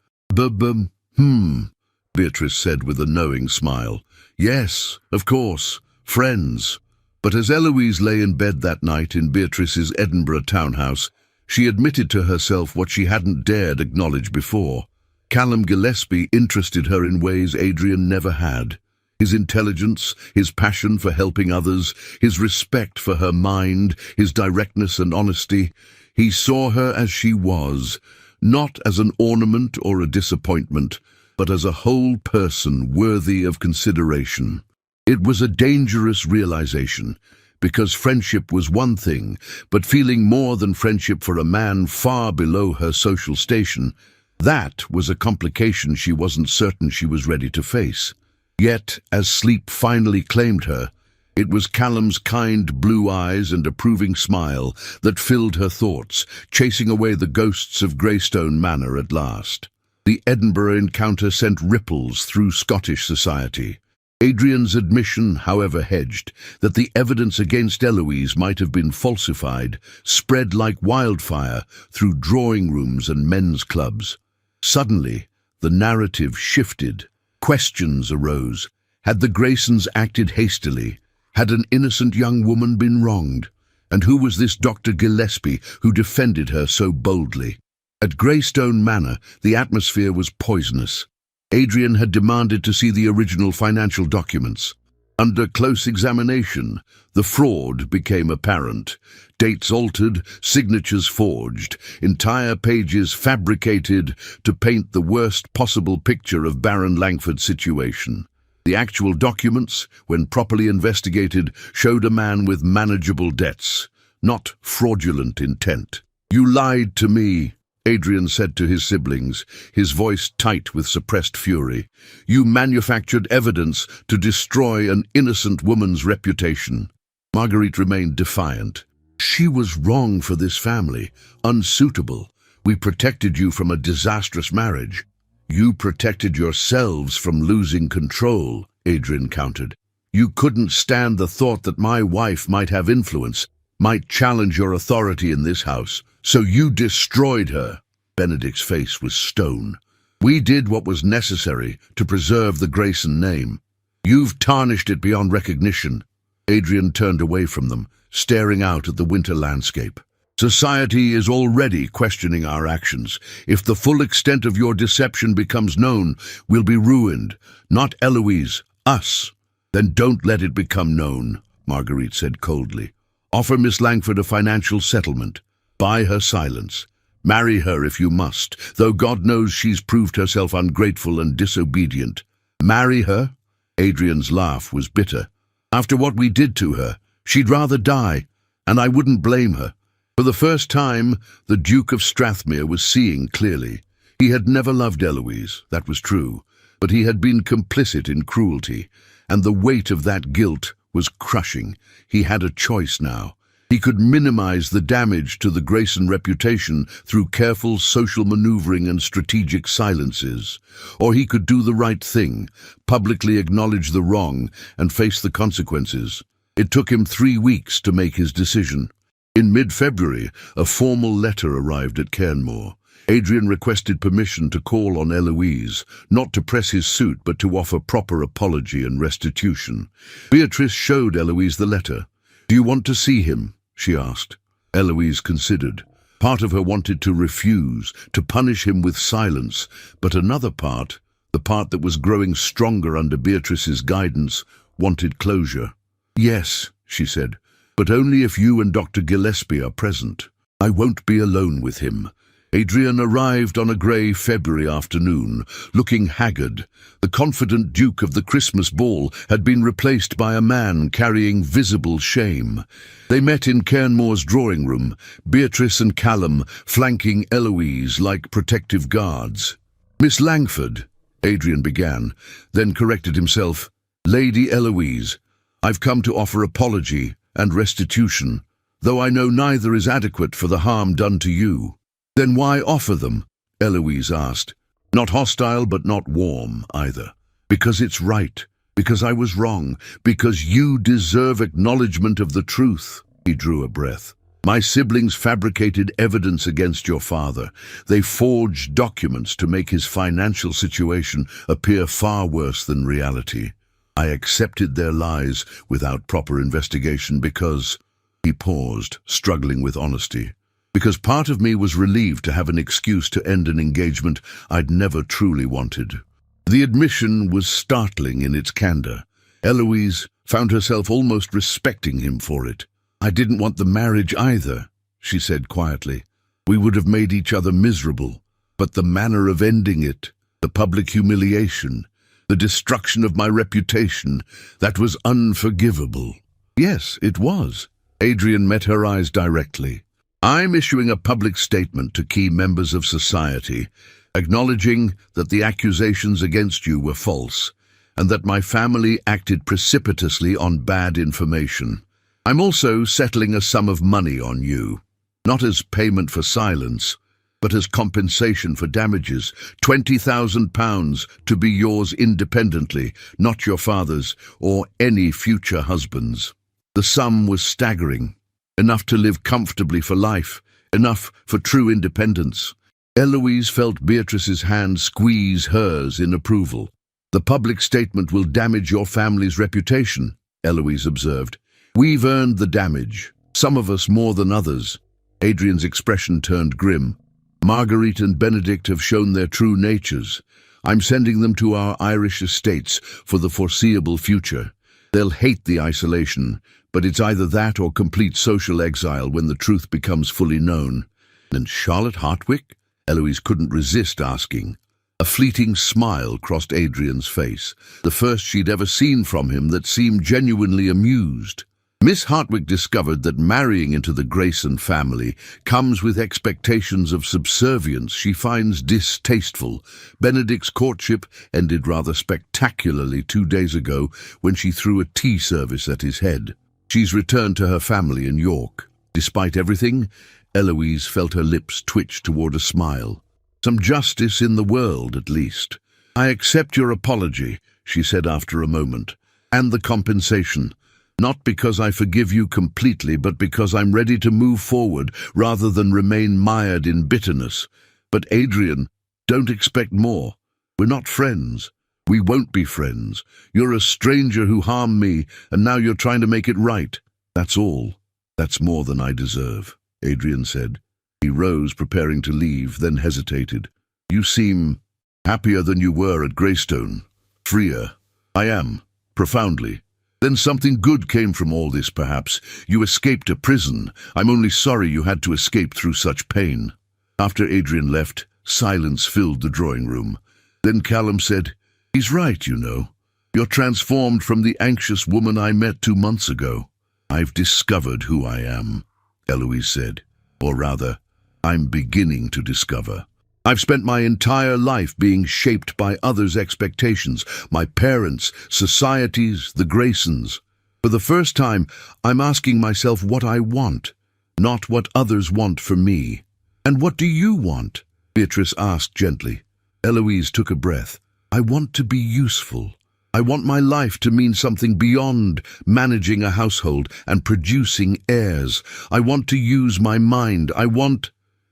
Beatrice said with a knowing smile. "Yes, of course, friends." But as Eloise lay in bed that night in Beatrice's Edinburgh townhouse, she admitted to herself what she hadn't dared acknowledge before. Callum Gillespie interested her in ways Adrian never had. His intelligence, his passion for helping others, his respect for her mind, his directness and honesty. He saw her as she was, not as an ornament or a disappointment, but as a whole person worthy of consideration. It was a dangerous realization, because friendship was one thing, but feeling more than friendship for a man far below her social station, that was a complication she wasn't certain she was ready to face. Yet, as sleep finally claimed her, it was Callum's kind blue eyes and approving smile that filled her thoughts, chasing away the ghosts of Greystone Manor at last. The Edinburgh encounter sent ripples through Scottish society. Adrian's admission, however hedged, that the evidence against Eloise might have been falsified, spread like wildfire through drawing rooms and men's clubs. Suddenly, the narrative shifted. Questions arose. Had the Graysons acted hastily? Had an innocent young woman been wronged? And who was this Dr. Gillespie who defended her so boldly? At Greystone Manor, the atmosphere was poisonous. Adrian had demanded to see the original financial documents. Under close examination, the fraud became apparent. Dates altered, signatures forged, entire pages fabricated to paint the worst possible picture of Baron Langford's situation. The actual documents, when properly investigated, showed a man with manageable debts, not fraudulent intent. "You lied to me," Adrian said to his siblings, his voice tight with suppressed fury. "You manufactured evidence to destroy an innocent woman's reputation." Marguerite remained defiant. "She was wrong for this family, unsuitable. We protected you from a disastrous marriage." "You protected yourselves from losing control," Adrian countered. "You couldn't stand the thought that my wife might have influence, might challenge your authority in this house. So you destroyed her." Benedict's face was stone. "We did what was necessary to preserve the Grayson name. You've tarnished it beyond recognition." Adrian turned away from them, staring out at the winter landscape. "Society is already questioning our actions. If the full extent of your deception becomes known, we'll be ruined. Not Eloise, us." "Then don't let it become known," Marguerite said coldly. "Offer Miss Langford a financial settlement. Buy her silence. Marry her if you must, though God knows she's proved herself ungrateful and disobedient." "Marry her?" Adrian's laugh was bitter. "After what we did to her, she'd rather die, and I wouldn't blame her." For the first time, the Duke of Strathmere was seeing clearly. He had never loved Eloise, that was true, but he had been complicit in cruelty, and the weight of that guilt was crushing. He had a choice now. He could minimize the damage to the Grayson reputation through careful social maneuvering and strategic silences. Or he could do the right thing, publicly acknowledge the wrong, and face the consequences. It took him 3 weeks to make his decision. In mid-February, a formal letter arrived at Cairnmore. Adrian requested permission to call on Eloise, not to press his suit but to offer proper apology and restitution. Beatrice showed Eloise the letter. "Do you want to see him?" she asked. Eloise considered. Part of her wanted to refuse, to punish him with silence, but another part, the part that was growing stronger under Beatrice's guidance, wanted closure. "Yes," she said, "but only if you and Dr. Gillespie are present. I won't be alone with him." Adrian arrived on a grey February afternoon, looking haggard. The confident Duke of the Christmas ball had been replaced by a man carrying visible shame. They met in Cairnmore's drawing room, Beatrice and Callum flanking Eloise like protective guards. "Miss Langford," Adrian began, then corrected himself. "Lady Eloise, I've come to offer apology and restitution, though I know neither is adequate for the harm done to you." "Then why offer them?" Eloise asked. "Not hostile, but not warm, either. Because it's right. Because I was wrong. Because you deserve acknowledgement of the truth." He drew a breath. "My siblings fabricated evidence against your father. They forged documents to make his financial situation appear far worse than reality. I accepted their lies without proper investigation because—" He paused, struggling with honesty. "Because part of me was relieved to have an excuse to end an engagement I'd never truly wanted." The admission was startling in its candor. Eloise found herself almost respecting him for it. "I didn't want the marriage either," she said quietly. "We would have made each other miserable. But the manner of ending it, the public humiliation, the destruction of my reputation, that was unforgivable." "Yes, it was." Adrian met her eyes directly. "I'm issuing a public statement to key members of society, acknowledging that the accusations against you were false, and that my family acted precipitously on bad information. I'm also settling a sum of money on you, not as payment for silence, but as compensation for damages, £20,000 to be yours independently, not your father's or any future husband's." The sum was staggering. Enough to live comfortably for life, enough for true independence. Eloise felt Beatrice's hand squeeze hers in approval. "The public statement will damage your family's reputation," Eloise observed. "We've earned the damage, some of us more than others." Adrian's expression turned grim. "Marguerite and Benedict have shown their true natures. I'm sending them to our Irish estates for the foreseeable future. They'll hate the isolation, but it's either that or complete social exile when the truth becomes fully known." "And Charlotte Hartwick?" Eloise couldn't resist asking. A fleeting smile crossed Adrian's face, the first she'd ever seen from him that seemed genuinely amused. "Miss Hartwick discovered that marrying into the Grayson family comes with expectations of subservience she finds distasteful. Benedict's courtship ended rather spectacularly 2 days ago when she threw a tea service at his head. She's returned to her family in York. Despite everything, Eloise felt her lips twitch toward a smile. Some justice in the world, at least. "I accept your apology," she said after a moment, "and the compensation. Not because I forgive you completely, but because I'm ready to move forward rather than remain mired in bitterness. But Adrian, don't expect more. We're not friends. We won't be friends. You're a stranger who harmed me, and now you're trying to make it right. That's all. That's more than I deserve," Adrian said. He rose, preparing to leave, then hesitated. "You seem happier than you were at Greystone. Freer." "I am, profoundly. Then something good came from all this, perhaps. You escaped a prison. I'm only sorry you had to escape through such pain." After Adrian left, silence filled the drawing room. Then Callum said, "He's right, you know. You're transformed from the anxious woman I met 2 months ago." "I've discovered who I am," Eloise said. "Or rather, I'm beginning to discover. I've spent my entire life being shaped by others' expectations, my parents, societies, the Graysons. For the first time, I'm asking myself what I want, not what others want for me. And what do you want? Beatrice asked gently. Eloise took a breath. I want to be useful. I want my life to mean something beyond managing a household and producing heirs. I want to use my mind.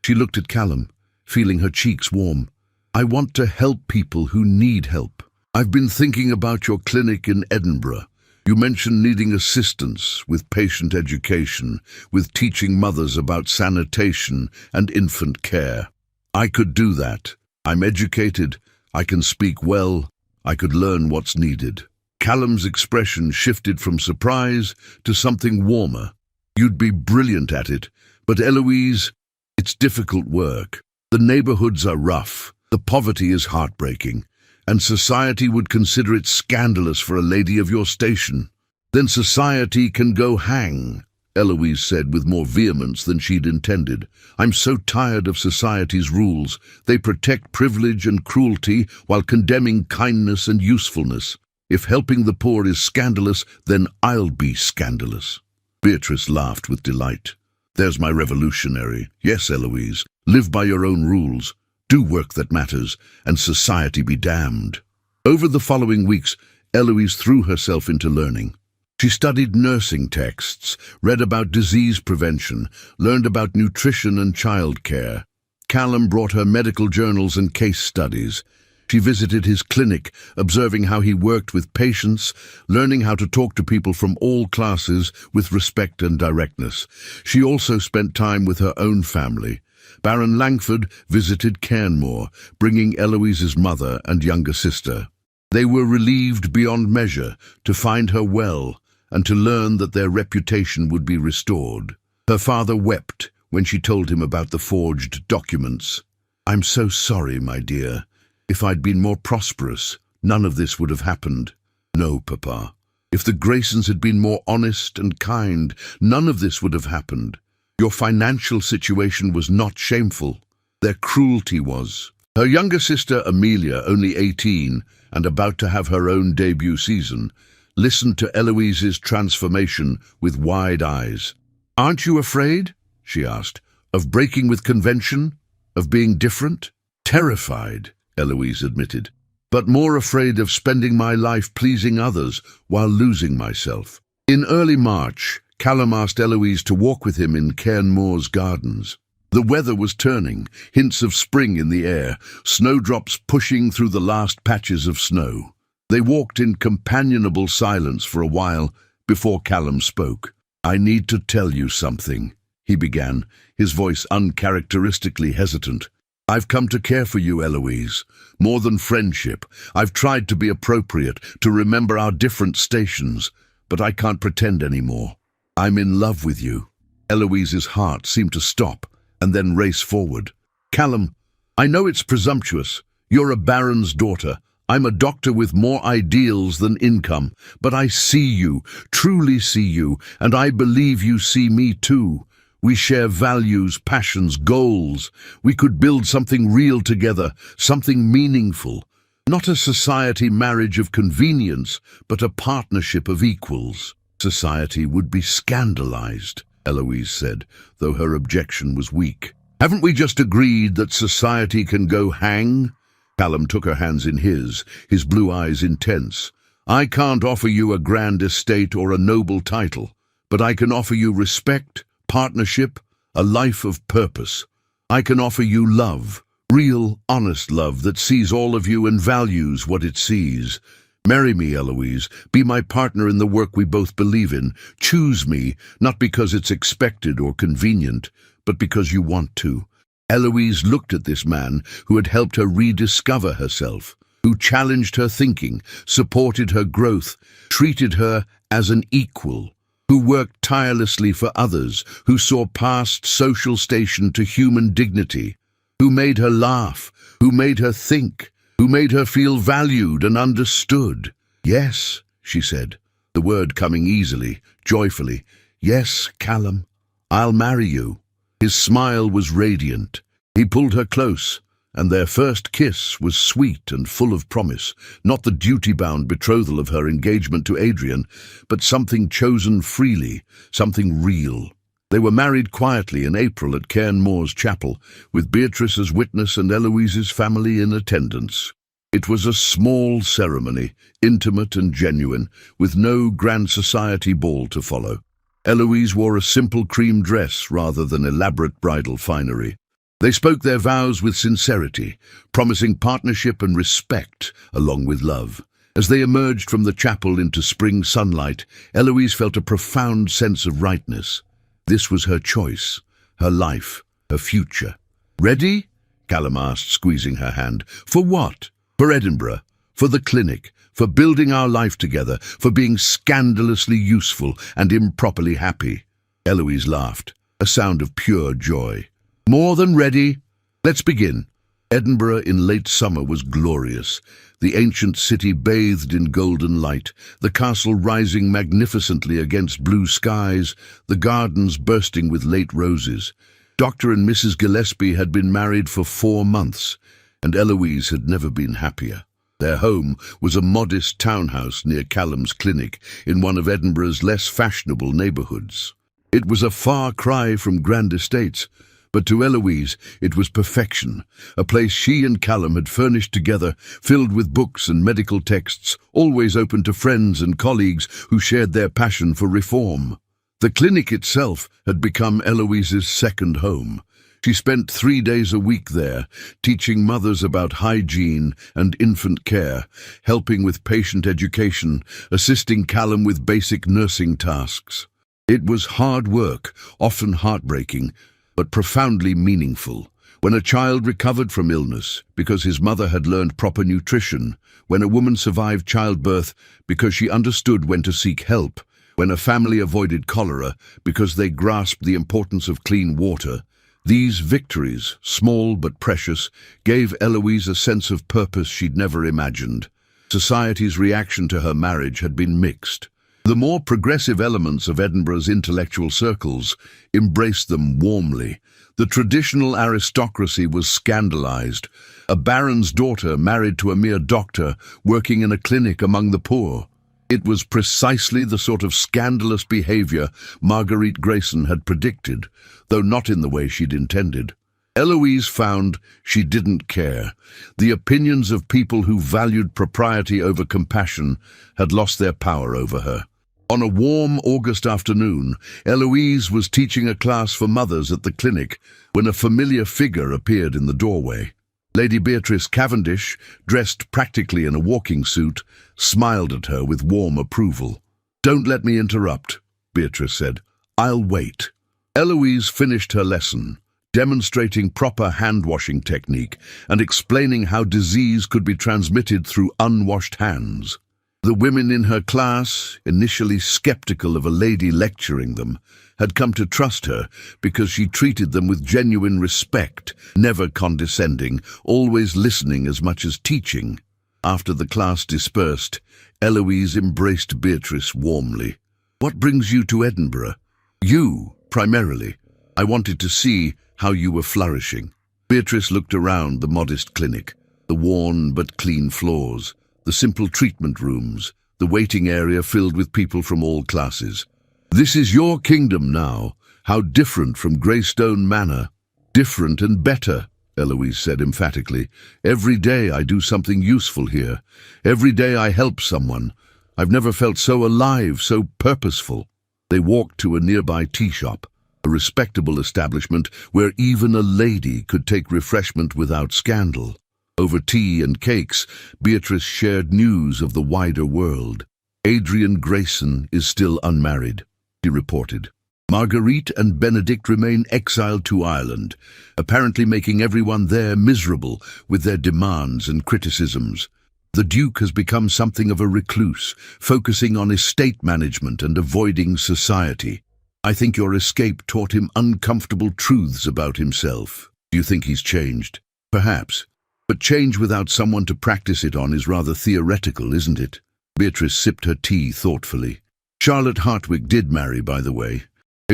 She looked at Callum, feeling her cheeks warm. I want to help people who need help. I've been thinking about your clinic in Edinburgh. You mentioned needing assistance with patient education, with teaching mothers about sanitation and infant care. I could do that. I'm educated. I can speak well. I could learn what's needed. Callum's expression shifted from surprise to something warmer. You'd be brilliant at it, but Eloise, it's difficult work. The neighborhoods are rough. The poverty is heartbreaking. And society would consider it scandalous for a lady of your station. Then society can go hang, Eloise said with more vehemence than she'd intended. I'm so tired of society's rules. They protect privilege and cruelty while condemning kindness and usefulness. If helping the poor is scandalous, then I'll be scandalous. Beatrice laughed with delight. There's my revolutionary. Yes, Eloise, live by your own rules. Do work that matters, and society be damned. Over the following weeks, Eloise threw herself into learning. She studied nursing texts, read about disease prevention, learned about nutrition and childcare. Callum brought her medical journals and case studies. She visited his clinic, observing how he worked with patients, learning how to talk to people from all classes with respect and directness. She also spent time with her own family. Baron Langford visited Cairnmore, bringing Eloise's mother and younger sister. They were relieved beyond measure to find her well and to learn that their reputation would be restored. Her father wept when she told him about the forged documents. I'm so sorry, my dear. If I'd been more prosperous, none of this would have happened. No, Papa. If the Graysons had been more honest and kind, none of this would have happened. Your financial situation was not shameful. Their cruelty was. Her younger sister, Amelia, only 18 and about to have her own debut season, listened to Eloise's transformation with wide eyes. Aren't you afraid, she asked, of breaking with convention, of being different? Terrified, Eloise admitted, but more afraid of spending my life pleasing others while losing myself. In early March, Callum asked Eloise to walk with him in Cairnmore's gardens. The weather was turning, hints of spring in the air, snowdrops pushing through the last patches of snow. They walked in companionable silence for a while before Callum spoke. I need to tell you something, he began, his voice uncharacteristically hesitant. I've come to care for you, Eloise. More than friendship. I've tried to be appropriate, to remember our different stations, but I can't pretend anymore. I'm in love with you. Eloise's heart seemed to stop and then race forward. Callum, I know it's presumptuous. You're a baron's daughter. I'm a doctor with more ideals than income, but I see you, truly see you, and I believe you see me too. We share values, passions, goals. We could build something real together, something meaningful. Not a society marriage of convenience, but a partnership of equals. Society would be scandalized, Eloise said, though her objection was weak. Haven't we just agreed that society can go hang? Callum took her hands in his blue eyes intense. I can't offer you a grand estate or a noble title, but I can offer you respect, partnership, a life of purpose. I can offer you love, real, honest love that sees all of you and values what it sees. Marry me, Eloise. Be my partner in the work we both believe in. Choose me, not because it's expected or convenient, but because you want to. Eloise looked at this man who had helped her rediscover herself, who challenged her thinking, supported her growth, treated her as an equal, who worked tirelessly for others, who saw past social station to human dignity, who made her laugh, who made her think, who made her feel valued and understood. Yes, she said, the word coming easily, joyfully. Yes, Callum, I'll marry you. His smile was radiant. He pulled her close, and their first kiss was sweet and full of promise, not the duty-bound betrothal of her engagement to Adrian, but something chosen freely, something real. They were married quietly in April at Cairn Moor's chapel, with Beatrice as witness and Eloise's family in attendance. It was a small ceremony, intimate and genuine, with no grand society ball to follow. Eloise wore a simple cream dress rather than elaborate bridal finery. They spoke their vows with sincerity, promising partnership and respect along with love. As they emerged from the chapel into spring sunlight, Eloise felt a profound sense of rightness. This was her choice, her life, her future. "Ready?" Callum asked, squeezing her hand. "For what?" "For Edinburgh, for the clinic, for building our life together, for being scandalously useful and improperly happy." Eloise laughed, a sound of pure joy. "More than ready. Let's begin." Edinburgh in late summer was glorious. The ancient city bathed in golden light, the castle rising magnificently against blue skies, the gardens bursting with late roses. Dr. and Mrs. Gillespie had been married for 4 months, and Eloise had never been happier. Their home was a modest townhouse near Callum's clinic, in one of Edinburgh's less fashionable neighbourhoods. It was a far cry from grand estates, but to Eloise it was perfection, a place she and Callum had furnished together, filled with books and medical texts, always open to friends and colleagues who shared their passion for reform. The clinic itself had become Eloise's second home. She spent 3 days a week there, teaching mothers about hygiene and infant care, helping with patient education, assisting Callum with basic nursing tasks. It was hard work, often heartbreaking, but profoundly meaningful. When a child recovered from illness because his mother had learned proper nutrition, when a woman survived childbirth because she understood when to seek help, when a family avoided cholera because they grasped the importance of clean water, these victories, small but precious, gave Eloise a sense of purpose she'd never imagined. Society's reaction to her marriage had been mixed. The more progressive elements of Edinburgh's intellectual circles embraced them warmly. The traditional aristocracy was scandalized. A baron's daughter married to a mere doctor, working in a clinic among the poor. It was precisely the sort of scandalous behavior Marguerite Grayson had predicted, though not in the way she'd intended. Eloise found she didn't care. The opinions of people who valued propriety over compassion had lost their power over her. On a warm August afternoon, Eloise was teaching a class for mothers at the clinic when a familiar figure appeared in the doorway. Lady Beatrice Cavendish, dressed practically in a walking suit, smiled at her with warm approval. "Don't let me interrupt," Beatrice said. "I'll wait." Eloise finished her lesson, demonstrating proper hand-washing technique and explaining how disease could be transmitted through unwashed hands. The women in her class, initially skeptical of a lady lecturing them, had come to trust her because she treated them with genuine respect, never condescending, always listening as much as teaching. After the class dispersed, Eloise embraced Beatrice warmly. "What brings you to Edinburgh?" "You, primarily. I wanted to see how you were flourishing." Beatrice looked around the modest clinic, the worn but clean floors, the simple treatment rooms, the waiting area filled with people from all classes. "This is your kingdom now. How different from Greystone Manor." "Different and better," Eloise said emphatically. "Every day I do something useful here. Every day I help someone. I've never felt so alive, so purposeful." They walked to a nearby tea shop, a respectable establishment where even a lady could take refreshment without scandal. Over tea and cakes, Beatrice shared news of the wider world. "Adrian Grayson is still unmarried," she reported. "Marguerite and Benedict remain exiled to Ireland, apparently making everyone there miserable with their demands and criticisms. The Duke has become something of a recluse, focusing on estate management and avoiding society. I think your escape taught him uncomfortable truths about himself. Do you think he's changed?" "Perhaps. But change without someone to practice it on is rather theoretical, isn't it?" Beatrice sipped her tea thoughtfully. "Charlotte Hartwig did marry, by the way.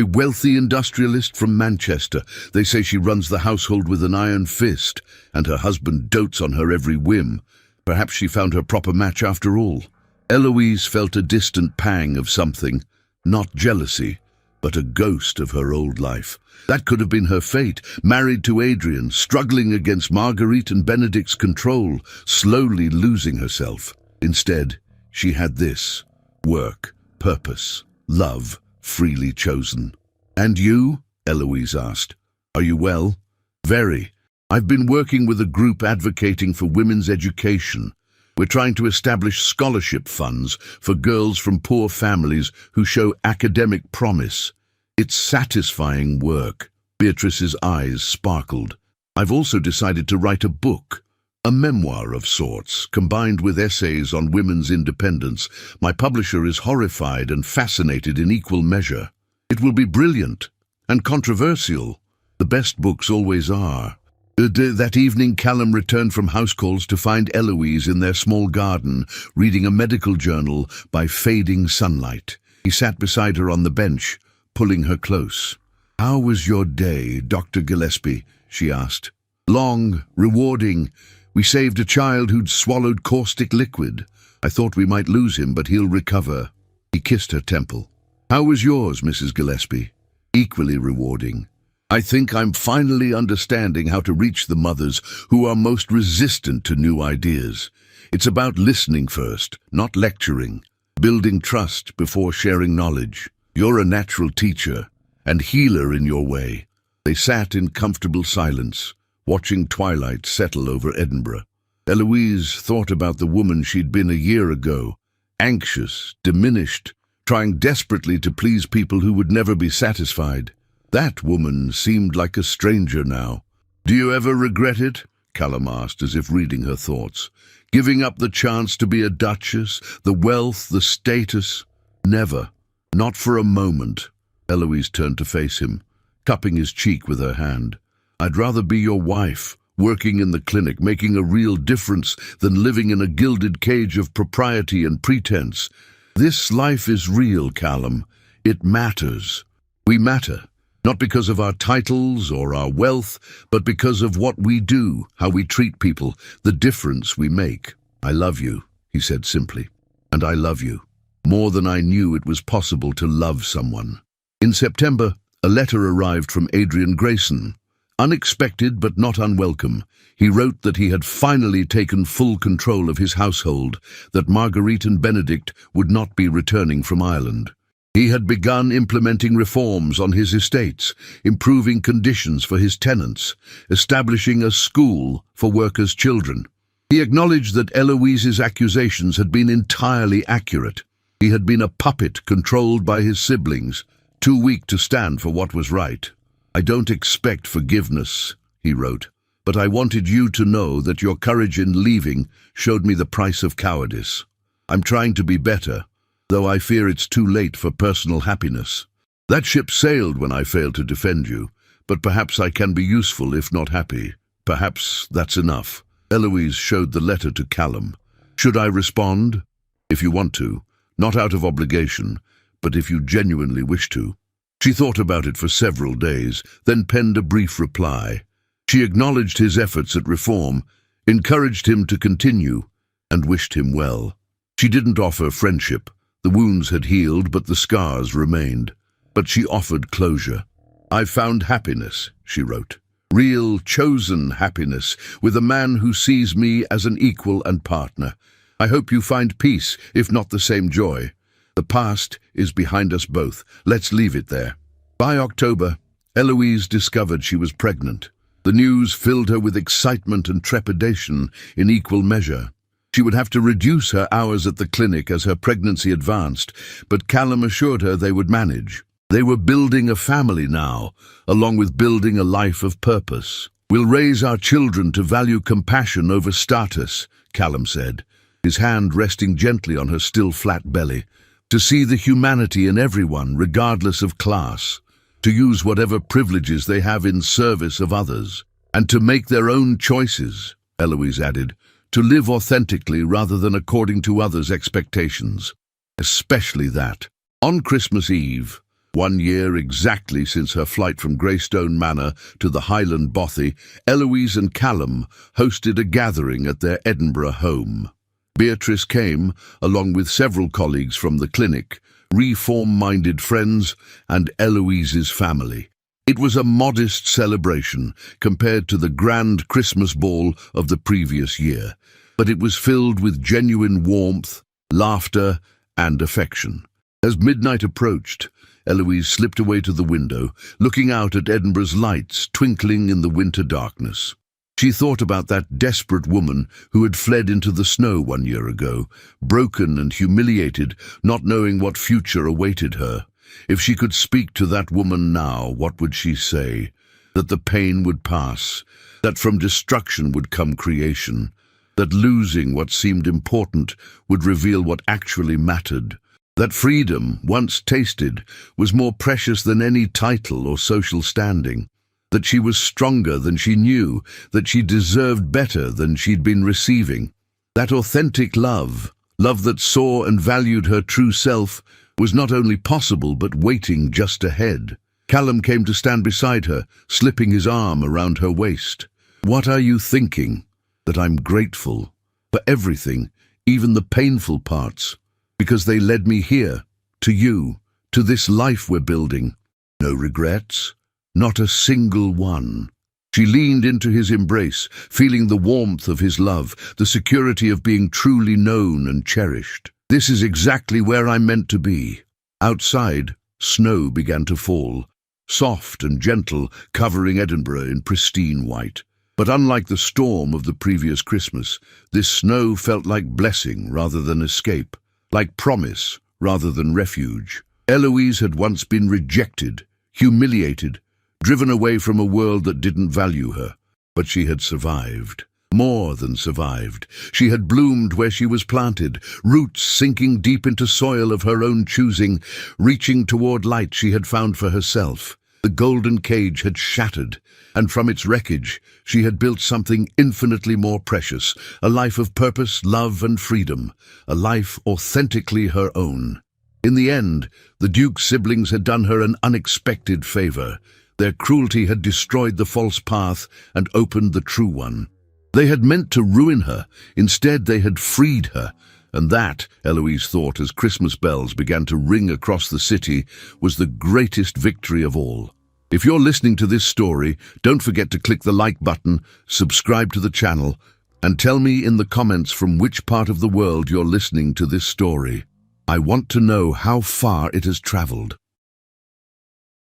A wealthy industrialist from Manchester. They say she runs the household with an iron fist, and her husband dotes on her every whim. Perhaps she found her proper match after all. Eloise felt a distant pang of something, not jealousy, but a ghost of her old life. That could have been her fate, married to Adrian, struggling against Marguerite and Benedict's control, slowly losing herself. Instead, she had this: work, purpose, love, freely chosen. "And you?" Eloise asked. "Are you well?" "Very. I've been working with a group advocating for women's education. We're trying to establish scholarship funds for girls from poor families who show academic promise. It's satisfying work." Beatrice's eyes sparkled. "I've also decided to write a book, a memoir of sorts, combined with essays on women's independence. My publisher is horrified and fascinated in equal measure. It will be brilliant and controversial. The best books always are." That evening, Callum returned from house calls to find Eloise in their small garden, reading a medical journal by fading sunlight. He sat beside her on the bench, pulling her close. "How was your day, Dr. Gillespie?" she asked. "Long, rewarding. We saved a child who'd swallowed caustic liquid. I thought we might lose him, but he'll recover." He kissed her temple. "How was yours, Mrs. Gillespie?" "Equally rewarding. I think I'm finally understanding how to reach the mothers who are most resistant to new ideas. It's about listening first, not lecturing, building trust before sharing knowledge. You're a natural teacher and healer in your way." They sat in comfortable silence, watching twilight settle over Edinburgh. Eloise thought about the woman she'd been a year ago, anxious, diminished, trying desperately to please people who would never be satisfied. That woman seemed like a stranger now. "Do you ever regret it?" Callum asked, as if reading her thoughts. "Giving up the chance to be a duchess, the wealth, the status?" "Never. Not for a moment." Eloise turned to face him, cupping his cheek with her hand. "I'd rather be your wife, working in the clinic, making a real difference, than living in a gilded cage of propriety and pretense. This life is real, Callum. It matters. We matter. Not because of our titles or our wealth, but because of what we do, how we treat people, the difference we make." "I love you," he said simply. "And I love you. More than I knew it was possible to love someone." In September, a letter arrived from Adrian Grayson. Unexpected but not unwelcome, he wrote that he had finally taken full control of his household, that Marguerite and Benedict would not be returning from Ireland. He had begun implementing reforms on his estates, improving conditions for his tenants, establishing a school for workers' children. He acknowledged that Eloise's accusations had been entirely accurate. He had been a puppet controlled by his siblings, too weak to stand for what was right. "I don't expect forgiveness," he wrote, "but I wanted you to know that your courage in leaving showed me the price of cowardice. I'm trying to be better, though I fear it's too late for personal happiness. That ship sailed when I failed to defend you, but perhaps I can be useful if not happy. Perhaps that's enough." Eloise showed the letter to Callum. "Should I respond?" "If you want to, not out of obligation, but if you genuinely wish to." She thought about it for several days, then penned a brief reply. She acknowledged his efforts at reform, encouraged him to continue, and wished him well. She didn't offer friendship. The wounds had healed, but the scars remained. But she offered closure. "I've found happiness," she wrote. "Real, chosen happiness, with a man who sees me as an equal and partner. I hope you find peace, if not the same joy. The past is behind us both. Let's leave it there." By October, Eloise discovered she was pregnant. The news filled her with excitement and trepidation in equal measure. She would have to reduce her hours at the clinic as her pregnancy advanced, but Callum assured her they would manage. They were building a family now, along with building a life of purpose. "We'll raise our children to value compassion over status," Callum said, his hand resting gently on her still flat belly. "To see the humanity in everyone, regardless of class. To use whatever privileges they have in service of others. And to make their own choices," Eloise added. "To live authentically rather than according to others' expectations. Especially that." On Christmas Eve, 1 year exactly since her flight from Greystone Manor to the Highland bothy, Eloise and Callum hosted a gathering at their Edinburgh home. Beatrice came, along with several colleagues from the clinic, reform-minded friends, and Eloise's family. It was a modest celebration compared to the grand Christmas ball of the previous year, but it was filled with genuine warmth, laughter, and affection. As midnight approached, Eloise slipped away to the window, looking out at Edinburgh's lights twinkling in the winter darkness. She thought about that desperate woman who had fled into the snow 1 year ago, broken and humiliated, not knowing what future awaited her. If she could speak to that woman now, what would she say? That the pain would pass, that from destruction would come creation, that losing what seemed important would reveal what actually mattered, that freedom, once tasted, was more precious than any title or social standing, that she was stronger than she knew, that she deserved better than she'd been receiving. That authentic love that saw and valued her true self, was not only possible but waiting just ahead. Callum came to stand beside her, slipping his arm around her waist. "What are you thinking?" "That I'm grateful for everything, even the painful parts, because they led me here, to you, to this life we're building. No regrets, not a single one." She leaned into his embrace, feeling the warmth of his love, the security of being truly known and cherished. "This is exactly where I'm meant to be." Outside, snow began to fall, soft and gentle, covering Edinburgh in pristine white. But unlike the storm of the previous Christmas, this snow felt like blessing rather than escape, like promise rather than refuge. Eloise had once been rejected, humiliated, driven away from a world that didn't value her, but she had survived. More than survived. She had bloomed where she was planted, roots sinking deep into soil of her own choosing, reaching toward light she had found for herself. The golden cage had shattered, and from its wreckage she had built something infinitely more precious, a life of purpose, love, and freedom, a life authentically her own. In the end, the Duke's siblings had done her an unexpected favor. Their cruelty had destroyed the false path and opened the true one. They had meant to ruin her. Instead, they had freed her. And that, Eloise thought as Christmas bells began to ring across the city, was the greatest victory of all. If you're listening to this story, don't forget to click the like button, subscribe to the channel, and tell me in the comments from which part of the world you're listening to this story. I want to know how far it has traveled.